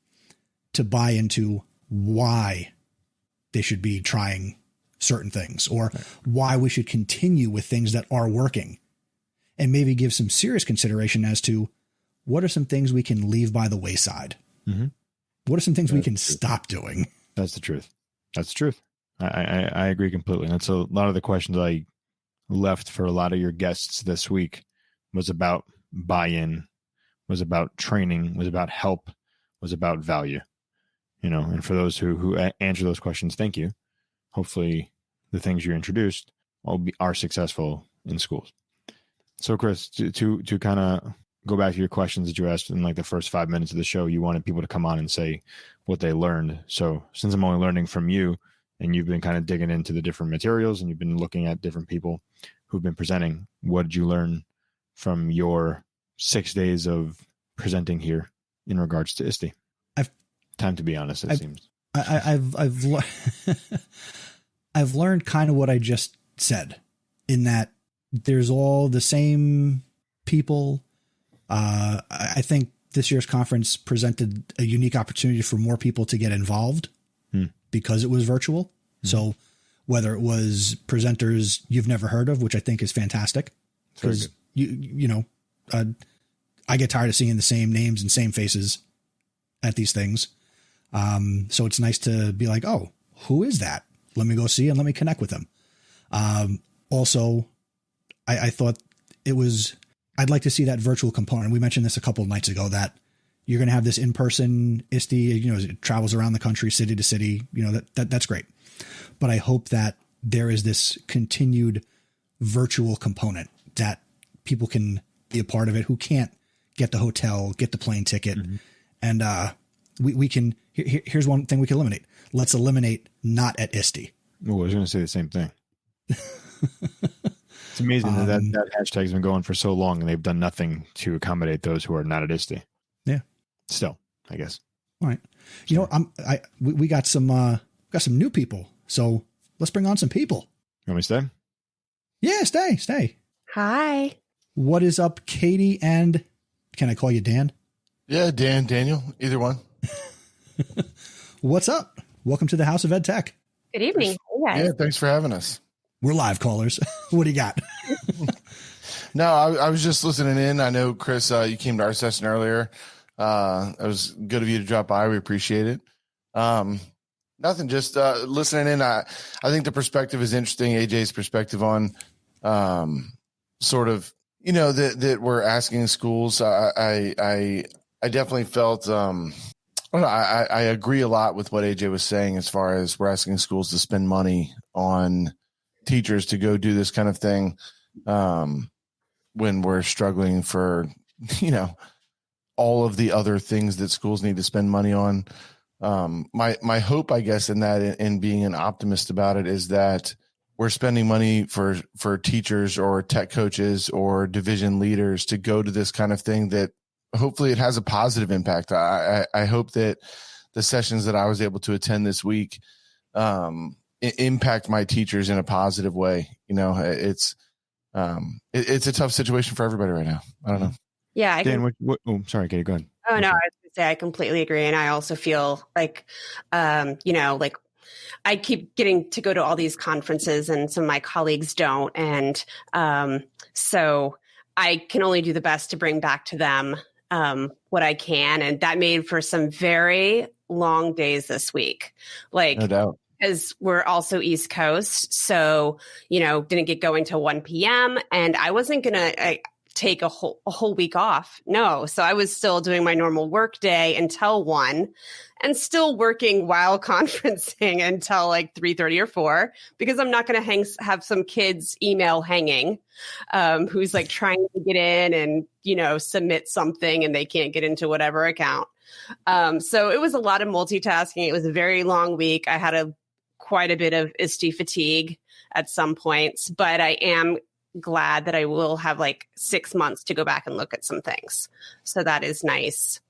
to buy into why they should be trying certain things, or why we should continue with things that are working, and maybe give some serious consideration as to what are some things we can leave by the wayside. Mm-hmm. What are some things we can stop doing? That's the truth. That's the truth. I agree completely. And that's a lot of the questions I left for a lot of your guests this week was about buy-in, was about training, was about help, was about value, you know. And for those who answer those questions, thank you. Hopefully the things you introduced are successful in schools. So Chris, to kind of go back to your questions that you asked in like the first 5 minutes of the show, you wanted people to come on and say what they learned. So since I'm only learning from you, and you've been kind of digging into the different materials and you've been looking at different people who've been presenting, what did you learn from your 6 days of presenting here in regards to ISTE? Time to be honest, it seems. I've learned kind of what I just said, in that there's all the same people. I think this year's conference presented a unique opportunity for more people to get involved because it was virtual. So whether it was presenters you've never heard of, which I think is fantastic, because I get tired of seeing the same names and same faces at these things. So it's nice to be like, oh, who is that? Let me go see and let me connect with them. Also, I thought I'd like to see that virtual component. We mentioned this a couple of nights ago, that you're going to have this in-person ISTE, it travels around the country, city to city, that's great. But I hope that there is this continued virtual component that people can be a part of it who can't get the hotel, get the plane ticket. Mm-hmm. And we can, here's one thing we can eliminate. Let's eliminate not at ISTE. Oh, I was going to say the same thing. It's amazing that hashtag's been going for so long and they've done nothing to accommodate those who are not at ISTE. Yeah. Still, I guess. All right. We got some new people. So let's bring on some people. You want me to stay? Yeah, stay. Hi. What is up, Katie? And can I call you Dan? Yeah, Dan, Daniel, either one. What's up? Welcome to the House of Ed Tech. Good evening. Hey guys. Yeah, thanks for having us. We're live callers. What do you got? No, I was just listening in. I know, Chris, you came to our session earlier. It was good of you to drop by. We appreciate it. Nothing. Just listening in. I think the perspective is interesting. AJ's perspective on sort of, that we're asking schools. I definitely felt. I agree a lot with what AJ was saying as far as we're asking schools to spend money on teachers to go do this kind of thing when we're struggling for, all of the other things that schools need to spend money on. My hope, I guess, in that, in being an optimist about it, is that we're spending money for teachers or tech coaches or division leaders to go to this kind of thing, that hopefully it has a positive impact. I hope that the sessions that I was able to attend this week impact my teachers in a positive way. It's a tough situation for everybody right now. I don't know. Yeah. Dan, sorry, Katie, go ahead. Oh, no, I was going to say I completely agree. And I also feel like, like I keep getting to go to all these conferences and some of my colleagues don't. And so I can only do the best to bring back to them what I can. And that made for some very long days this week. Like, no doubt. Because we're also East Coast. So, didn't get going till 1 p.m. And I wasn't going to take a whole week off. No. So I was still doing my normal work day until 1 and still working while conferencing until like 3:30 or 4, because I'm not going to have some kid's email hanging who's like trying to get in and, submit something and they can't get into whatever account. So it was a lot of multitasking. It was a very long week. I had quite a bit of ISTE fatigue at some points, but I am glad that I will have like 6 months to go back and look at some things. So that is nice,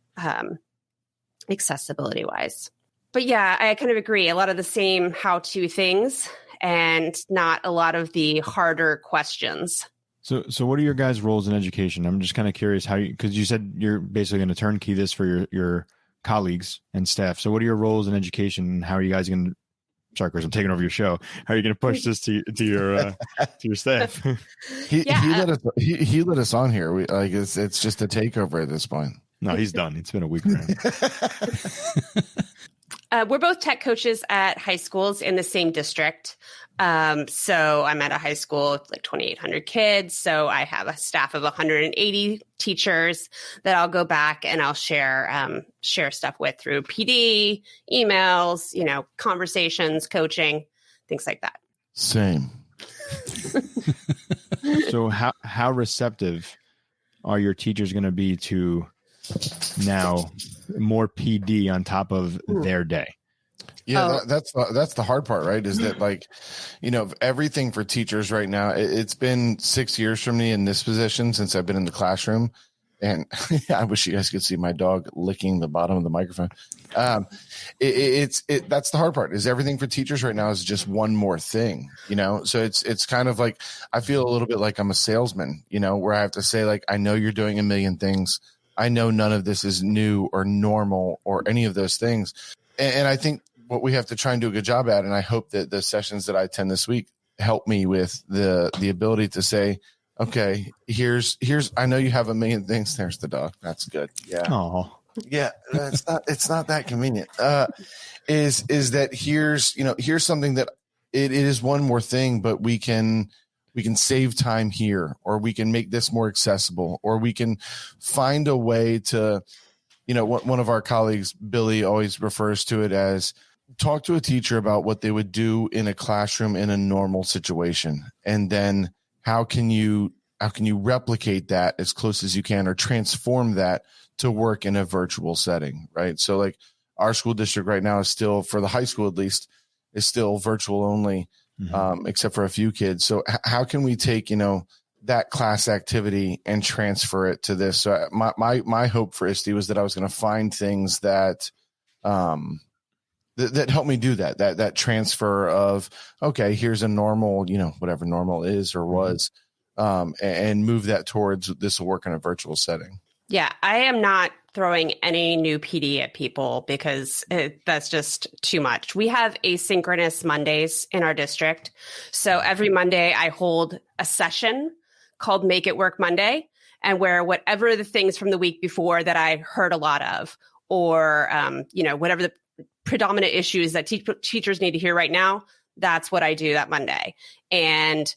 accessibility wise. But yeah, I kind of agree. A lot of the same how-to things and not a lot of the harder questions. So what are your guys' roles in education? I'm just kind of curious because you said you're basically going to turnkey this for your colleagues and staff. So what are your roles in education, and how are you guys going to, sorry, Chris, I'm taking over your show. How are you going to push this to your staff? He let us on here. It's just a takeover at this point. No, he's done. It's been a week for him. We're both tech coaches at high schools in the same district. So I'm at a high school with like 2,800 kids. So I have a staff of 180 teachers that I'll go back and I'll share stuff with through PD, emails, conversations, coaching, things like that. Same. So how receptive are your teachers going to be to now more PD on top of their day? Yeah, that's the hard part, right? Is that everything for teachers right now, it's been 6 years for me in this position since I've been in the classroom. And I wish you guys could see my dog licking the bottom of the microphone. That's the hard part, is everything for teachers right now is just one more thing, So it's kind of like, I feel a little bit like I'm a salesman, where I have to say, like, I know you're doing a million things. I know none of this is new or normal or any of those things. And I think what we have to try and do a good job at, and I hope that the sessions that I attend this week help me with the ability to say, okay, here's, I know you have a million things. There's the dog. That's good. Yeah. Oh, yeah. It's not that convenient. Is that here's something that it is one more thing, but we can save time here, or we can make this more accessible, or we can find a way to, one of our colleagues, Billy, always refers to it as talk to a teacher about what they would do in a classroom in a normal situation. And then how can you replicate that as close as you can, or transform that to work in a virtual setting, right? So like our school district right now is still, for the high school at least, is still virtual only, except for a few kids. So how can we take, that class activity and transfer it to this? So my hope for ISTE was that I was going to find things that that help me do that transfer of, okay, here's a normal, whatever normal is or was, and move that towards this will work in a virtual setting. Yeah, I am not throwing any new PD at people because that's just too much. We have asynchronous Mondays in our district. So every Monday I hold a session called Make It Work Monday, and where whatever the things from the week before that I heard a lot of, or, whatever the predominant issues that teachers need to hear right now, that's what I do that Monday. And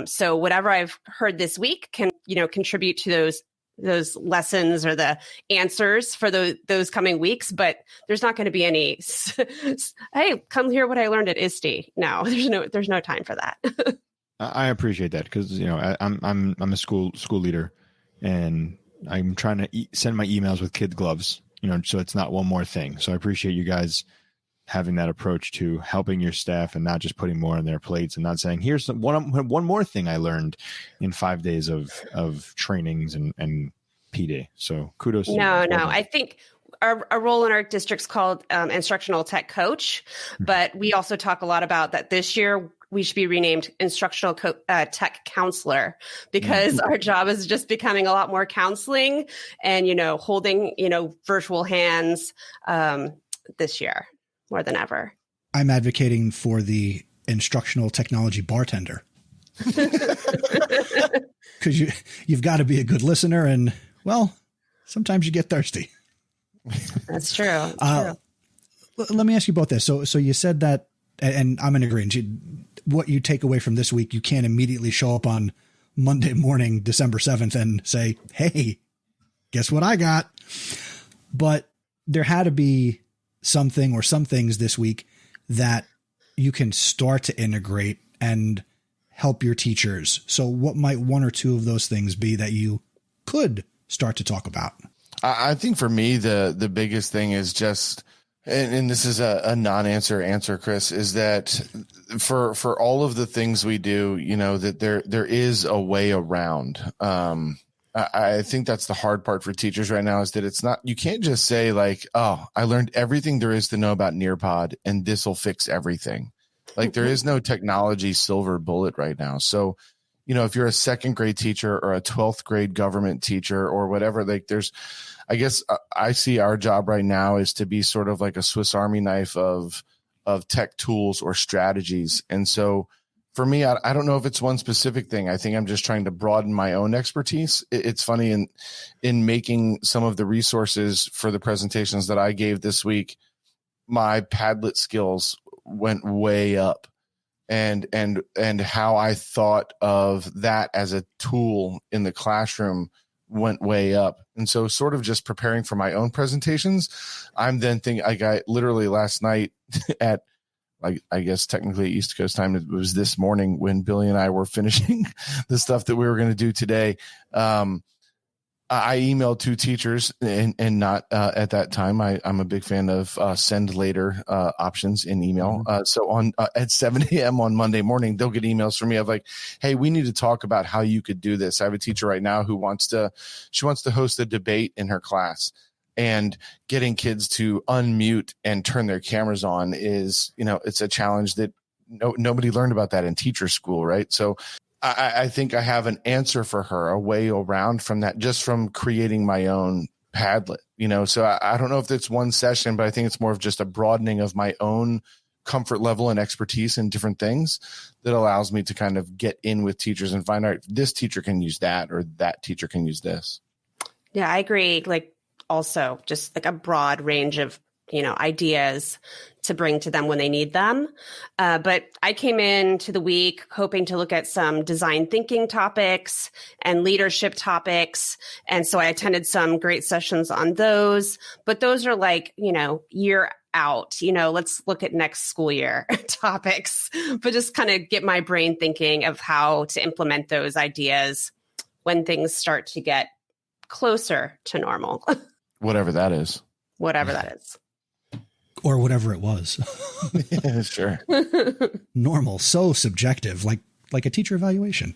so whatever I've heard this week can, contribute to those lessons or the answers for those coming weeks. But there's not going to be any, hey, come hear what I learned at ISTE. No, there's no time for that. I appreciate that because, I'm a school leader, and I'm trying to send my emails with kid gloves, so it's not one more thing. So I appreciate you guys having that approach to helping your staff and not just putting more on their plates and not saying, here's one more thing I learned in 5 days of trainings and PD. So kudos. No. I think our role in our district's called instructional tech coach, but we also talk a lot about that this year we should be renamed instructional tech counselor, because our job is just becoming a lot more counseling and, holding, virtual hands this year more than ever. I'm advocating for the instructional technology bartender. Because you've got to be a good listener, and, well, sometimes you get thirsty. That's true. That's true. Let me ask you both this. So you said that, and I'm in agreement, what you take away from this week, you can't immediately show up on Monday morning, December 7th and say, hey, guess what I got? But there had to be something or some things this week that you can start to integrate and help your teachers. So what might one or two of those things be that you could start to talk about? I think for me, the biggest thing is just, and this is a non-answer, Chris, is that for all of the things we do, that there is a way around. I think that's the hard part for teachers right now, is that it's not, you can't just say like, oh, I learned everything there is to know about Nearpod and this will fix everything. Like there is no technology silver bullet right now. So, if you're a second grade teacher or a 12th grade government teacher or whatever, like I guess I see our job right now is to be sort of like a Swiss Army knife of tech tools or strategies. And so for me, I don't know if it's one specific thing. I think I'm just trying to broaden my own expertise. It's funny in making some of the resources for the presentations that I gave this week, my Padlet skills went way up. And how I thought of that as a tool in the classroom went way up. And so sort of just preparing for my own presentations, I'm then thinking, I literally last night at, like, I guess technically East Coast time, it was this morning when Billy and I were finishing the stuff that we were going to do today. I emailed two teachers and not at that time. I'm a big fan of send later options in email. So on at 7 a.m. on Monday morning, they'll get emails from me of like, hey, we need to talk about how you could do this. I have a teacher right now who wants to host a debate in her class, and getting kids to unmute and turn their cameras on is, it's a challenge that nobody learned about that in teacher school. Right. So I think I have an answer for her, a way around from that, just from creating my own Padlet, so I don't know if it's one session, but I think it's more of just a broadening of my own comfort level and expertise in different things that allows me to kind of get in with teachers and find out this teacher can use that or that teacher can use this. Yeah, I agree. Like also just like a broad range of, ideas to bring to them when they need them. But I came into the week hoping to look at some design thinking topics and leadership topics. And so I attended some great sessions on those, but those are like, year out, let's look at next school year topics, but just kind of get my brain thinking of how to implement those ideas when things start to get closer to normal. Whatever that is. Whatever that is. Or whatever it was. Yeah, sure. Normal, so subjective, like a teacher evaluation.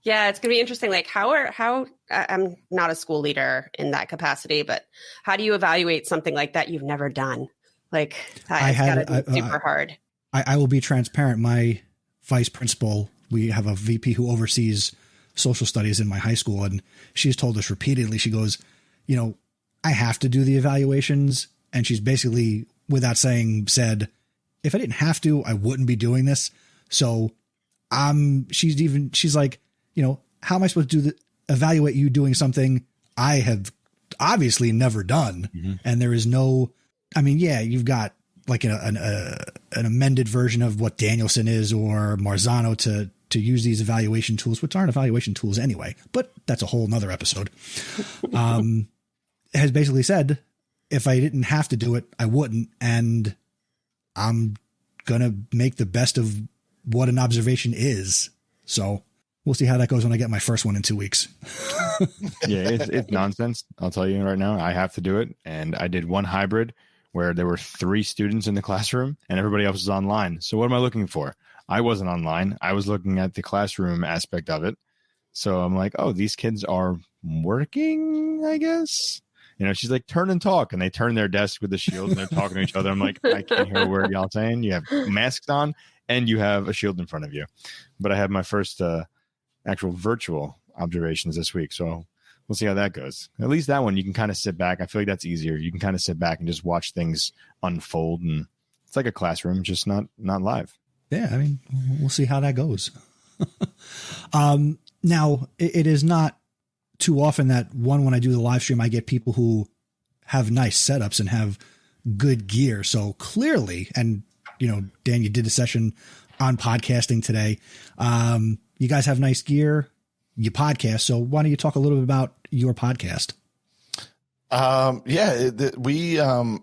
Yeah, it's going to be interesting. Like how I'm not a school leader in that capacity, but how do you evaluate something like that you've never done? Like it's got to be super hard. I will be transparent. My vice principal, we have a VP who oversees social studies in my high school, and she's told us repeatedly, she goes, I have to do the evaluations. And she's basically, without saying, said, if I didn't have to, I wouldn't be doing this. So she's like, how am I supposed to evaluate you doing something I obviously never done. Mm-hmm. And there is no, I mean, yeah, you've got like an amended version of what Danielson is or Marzano to use these evaluation tools, which aren't evaluation tools anyway, but that's a whole nother episode. Has basically said, if I didn't have to do it, I wouldn't. And I'm going to make the best of what an observation is. So we'll see how that goes when I get my first one in 2 weeks. Yeah, it's nonsense. I'll tell you right now, I have to do it. And I did one hybrid where there were 3 students in the classroom and everybody else was online. So what am I looking for? I wasn't online. I was looking at the classroom aspect of it. So I'm like, oh, these kids are working, I guess. You know, she's like, turn and talk. And they turn their desk with the shield and they're talking to each other. I'm like, I can't hear a word y'all saying. You have masks on and you have a shield in front of you. But I have my first actual virtual observations this week. So we'll see how that goes. At least that one, you can kind of sit back. I feel like that's easier. You can kind of sit back and just watch things unfold. And it's like a classroom, just not live. Yeah, I mean, we'll see how that goes. Now, it is not too often that when I do the live stream, I get people who have nice setups and have good gear. So clearly, and you know, Dan, you did a session on podcasting today. You guys have nice gear, you podcast. So why don't you talk a little bit about your podcast? We,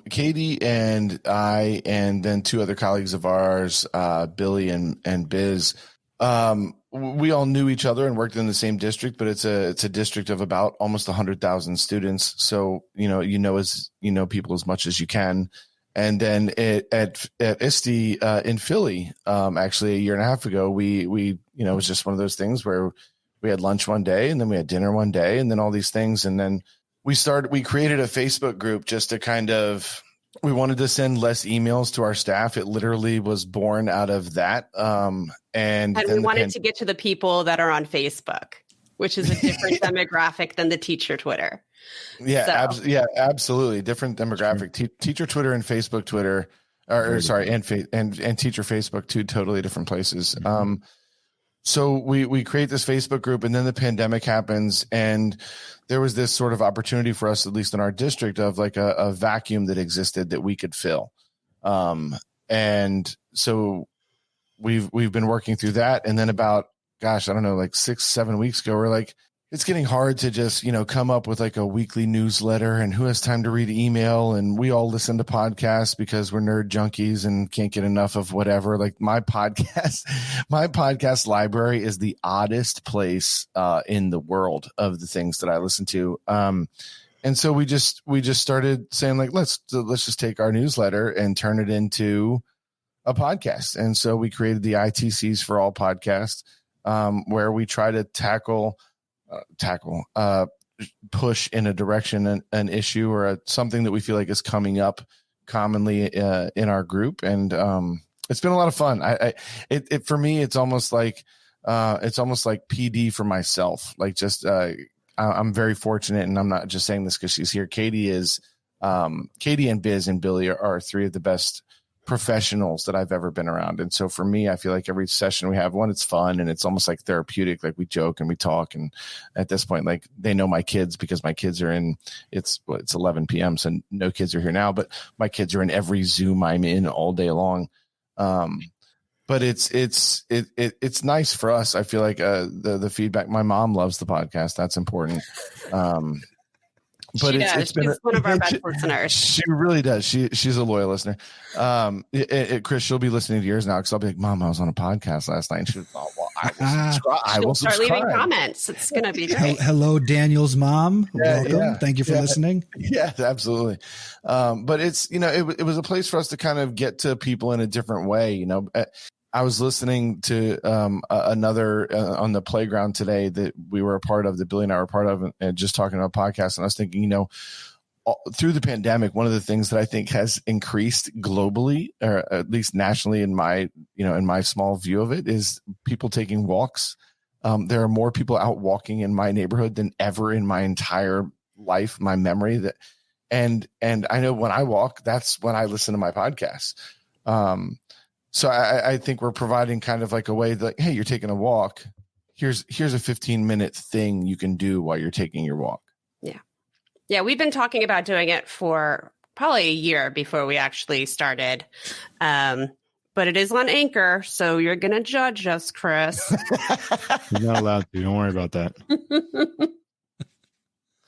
Katie and I, and then 2 other colleagues of ours, Billy and Biz, we all knew each other and worked in the same district, but it's a district of about almost 100,000 students. So, people as much as you can. And then at ISTE, in Philly, actually a year and a half ago, we it was just one of those things where we had lunch one day and then we had dinner one day and then all these things. And then we created a Facebook group just to we wanted to send less emails to our staff. It literally was born out of that. And we wanted to get to the people that are on Facebook, which is a different demographic than the teacher Twitter. Yeah, absolutely. Different demographic. Teacher Twitter and Facebook Twitter, and teacher Facebook, 2 totally different places. Mm-hmm. So we create this Facebook group and then the pandemic happens and there was this sort of opportunity for us, at least in our district, of like a vacuum that existed that we could fill. And so we've been working through that. And then about, like 6-7 weeks ago, we're like, it's getting hard to just, come up with like a weekly newsletter and who has time to read email. And we all listen to podcasts because we're nerd junkies and can't get enough of whatever. Like my podcast library is the oddest place in the world of the things that I listen to. And so we just started saying like, let's just take our newsletter and turn it into a podcast. And so we created the ITCs for all podcasts, where we try to push in a direction, an issue or something that we feel like is coming up commonly in our group. And it's been a lot of fun. For me, it's almost like PD for myself. Like just, I'm very fortunate, and I'm not just saying this because she's here. Katie and Biz and Billy are 3 of the best professionals that I've ever been around. And so for me, I feel like every session we have it's fun and it's almost like therapeutic. Like we joke and we talk. And at this point, like they know my kids because my kids are it's 11 PM. So no kids are here now, but my kids are in every Zoom I'm in all day long. But it's nice for us. I feel like, the feedback, my mom loves the podcast. That's important. But she's one of our best listeners. She really does. She's a loyal listener. Chris, she'll be listening to yours now because I'll be like, Mom, I was on a podcast last night. And she was, oh, well, I will start leaving comments. It's going to be great. Hello, Daniel's mom. Welcome. Yeah. Thank you for listening. Yeah, absolutely. But it's, it was a place for us to kind of get to people in a different way. I was listening to another on the playground today that we were a part of, that Billy and I were a part of, and just talking about podcasts. And I was thinking, through the pandemic, one of the things that I think has increased globally, or at least nationally in my small view of it, is people taking walks. There are more people out walking in my neighborhood than ever in my entire life, my memory. And I know when I walk, that's when I listen to my podcasts. So I think we're providing kind of like a way that, hey, you're taking a walk. Here's a 15-minute thing you can do while you're taking your walk. Yeah. Yeah, we've been talking about doing it for probably a year before we actually started. But it is on Anchor, so you're going to judge us, Chris. You're not allowed to. Don't worry about that.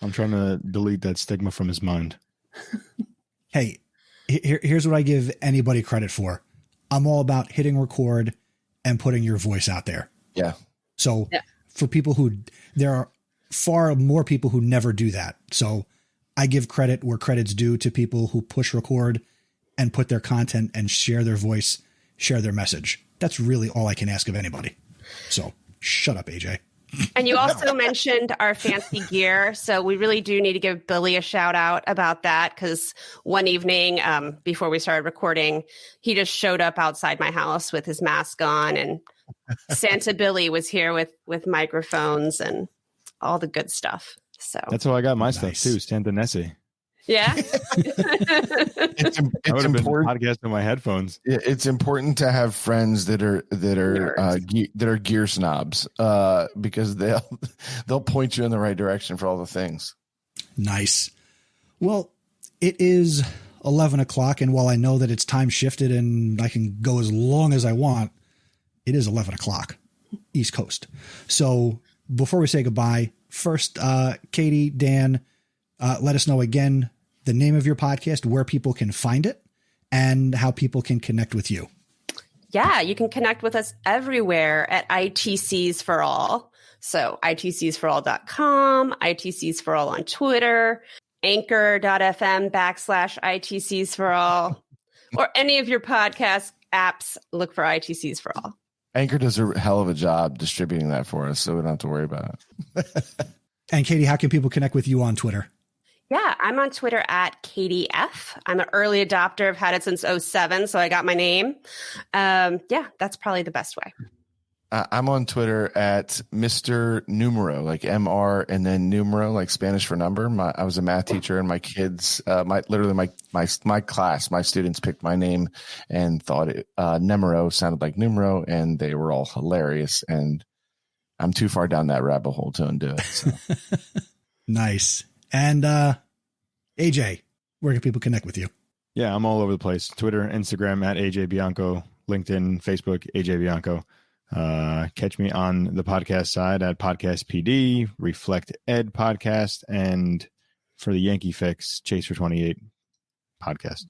I'm trying to delete that stigma from his mind. Hey, here's what I give anybody credit for. I'm all about hitting record and putting your voice out there. Yeah. So for people there are far more people who never do that. So I give credit where credit's due to people who push record and put their content and share their voice, share their message. That's really all I can ask of anybody. So shut up, AJ. And you also mentioned our fancy gear. So we really do need to give Billy a shout out about that, because one evening before we started recording, he just showed up outside my house with his mask on, and Santa Billy was here with microphones and all the good stuff. So that's how I got my stuff too, Santa Nessie. Yeah. It's I would have been important. podcasting my headphones. It's important to have friends that are gear snobs, because they'll point you in the right direction for all the things. Nice. Well, it is 11 o'clock, and while I know that it's time shifted and I can go as long as I want, it is 11 o'clock East Coast. So before we say goodbye, first, Katie, Dan, let us know again the name of your podcast, where people can find it, and how people can connect with you. Yeah, you can connect with us everywhere at ITCs for All. So ITCsforall.com, ITCs for All on Twitter, anchor.fm/ITCs for All, or any of your podcast apps, look for ITCs for All. Anchor does a hell of a job distributing that for us, so we don't have to worry about it. And Katie, how can people connect with you on Twitter? Yeah, I'm on Twitter at KatieF. I'm an early adopter. I've had it since 2007, so I got my name. Yeah, that's probably the best way. I'm on Twitter at Mr. Nemerow, like MR and then Numero, like Spanish for number. I was a math teacher, and my kids, my class, my students picked my name and thought Nemerow sounded like numero, and they were all hilarious. And I'm too far down that rabbit hole to undo it. So. Nice. And AJ, where can people connect with you? Yeah, I'm all over the place. Twitter, Instagram at AJ Bianco, LinkedIn, Facebook, AJ Bianco. Catch me on the podcast side at PodcastPD, Reflect Ed podcast, and for the Yankee Fix, Chase for 28 podcast.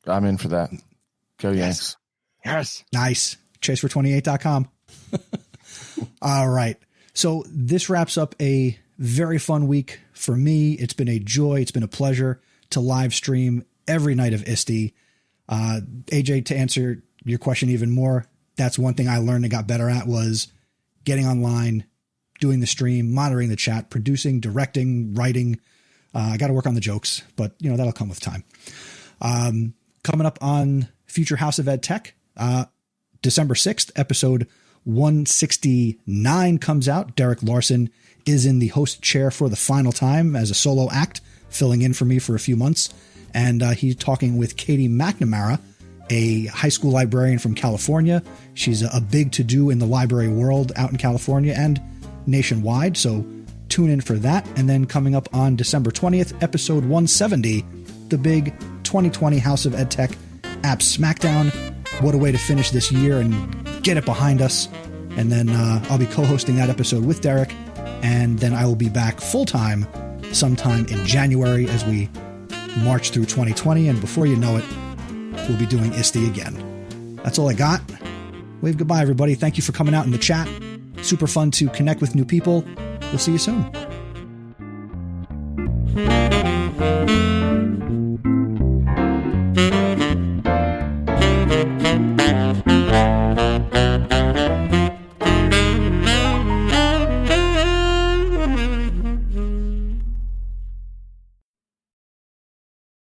I'm in for that. Go Yanks. Yes. Nice. Chasefor28.com. All right. So this wraps up a very fun week for me. It's been a joy. It's been a pleasure to live stream every night of ISTE. AJ, to answer your question even more, that's one thing I learned and got better at, was getting online, doing the stream, monitoring the chat, producing, directing, writing. I got to work on the jokes, but that'll come with time. Coming up on future House of Ed Tech, December 6th, episode 169 comes out. Derek Larson is in the host chair for the final time as a solo act, filling in for me for a few months. And he's talking with Katie McNamara, a high school librarian from California. She's a big to-do in the library world out in California and nationwide. So tune in for that. And then coming up on December 20th, episode 170, the big 2020 House of Ed Tech App Smackdown. What a way to finish this year and get it behind us. And then I'll be co-hosting that episode with Derek. And then I will be back full-time sometime in January as we march through 2020. And before you know it, we'll be doing ISTE again. That's all I got. Wave goodbye, everybody. Thank you for coming out in the chat. Super fun to connect with new people. We'll see you soon.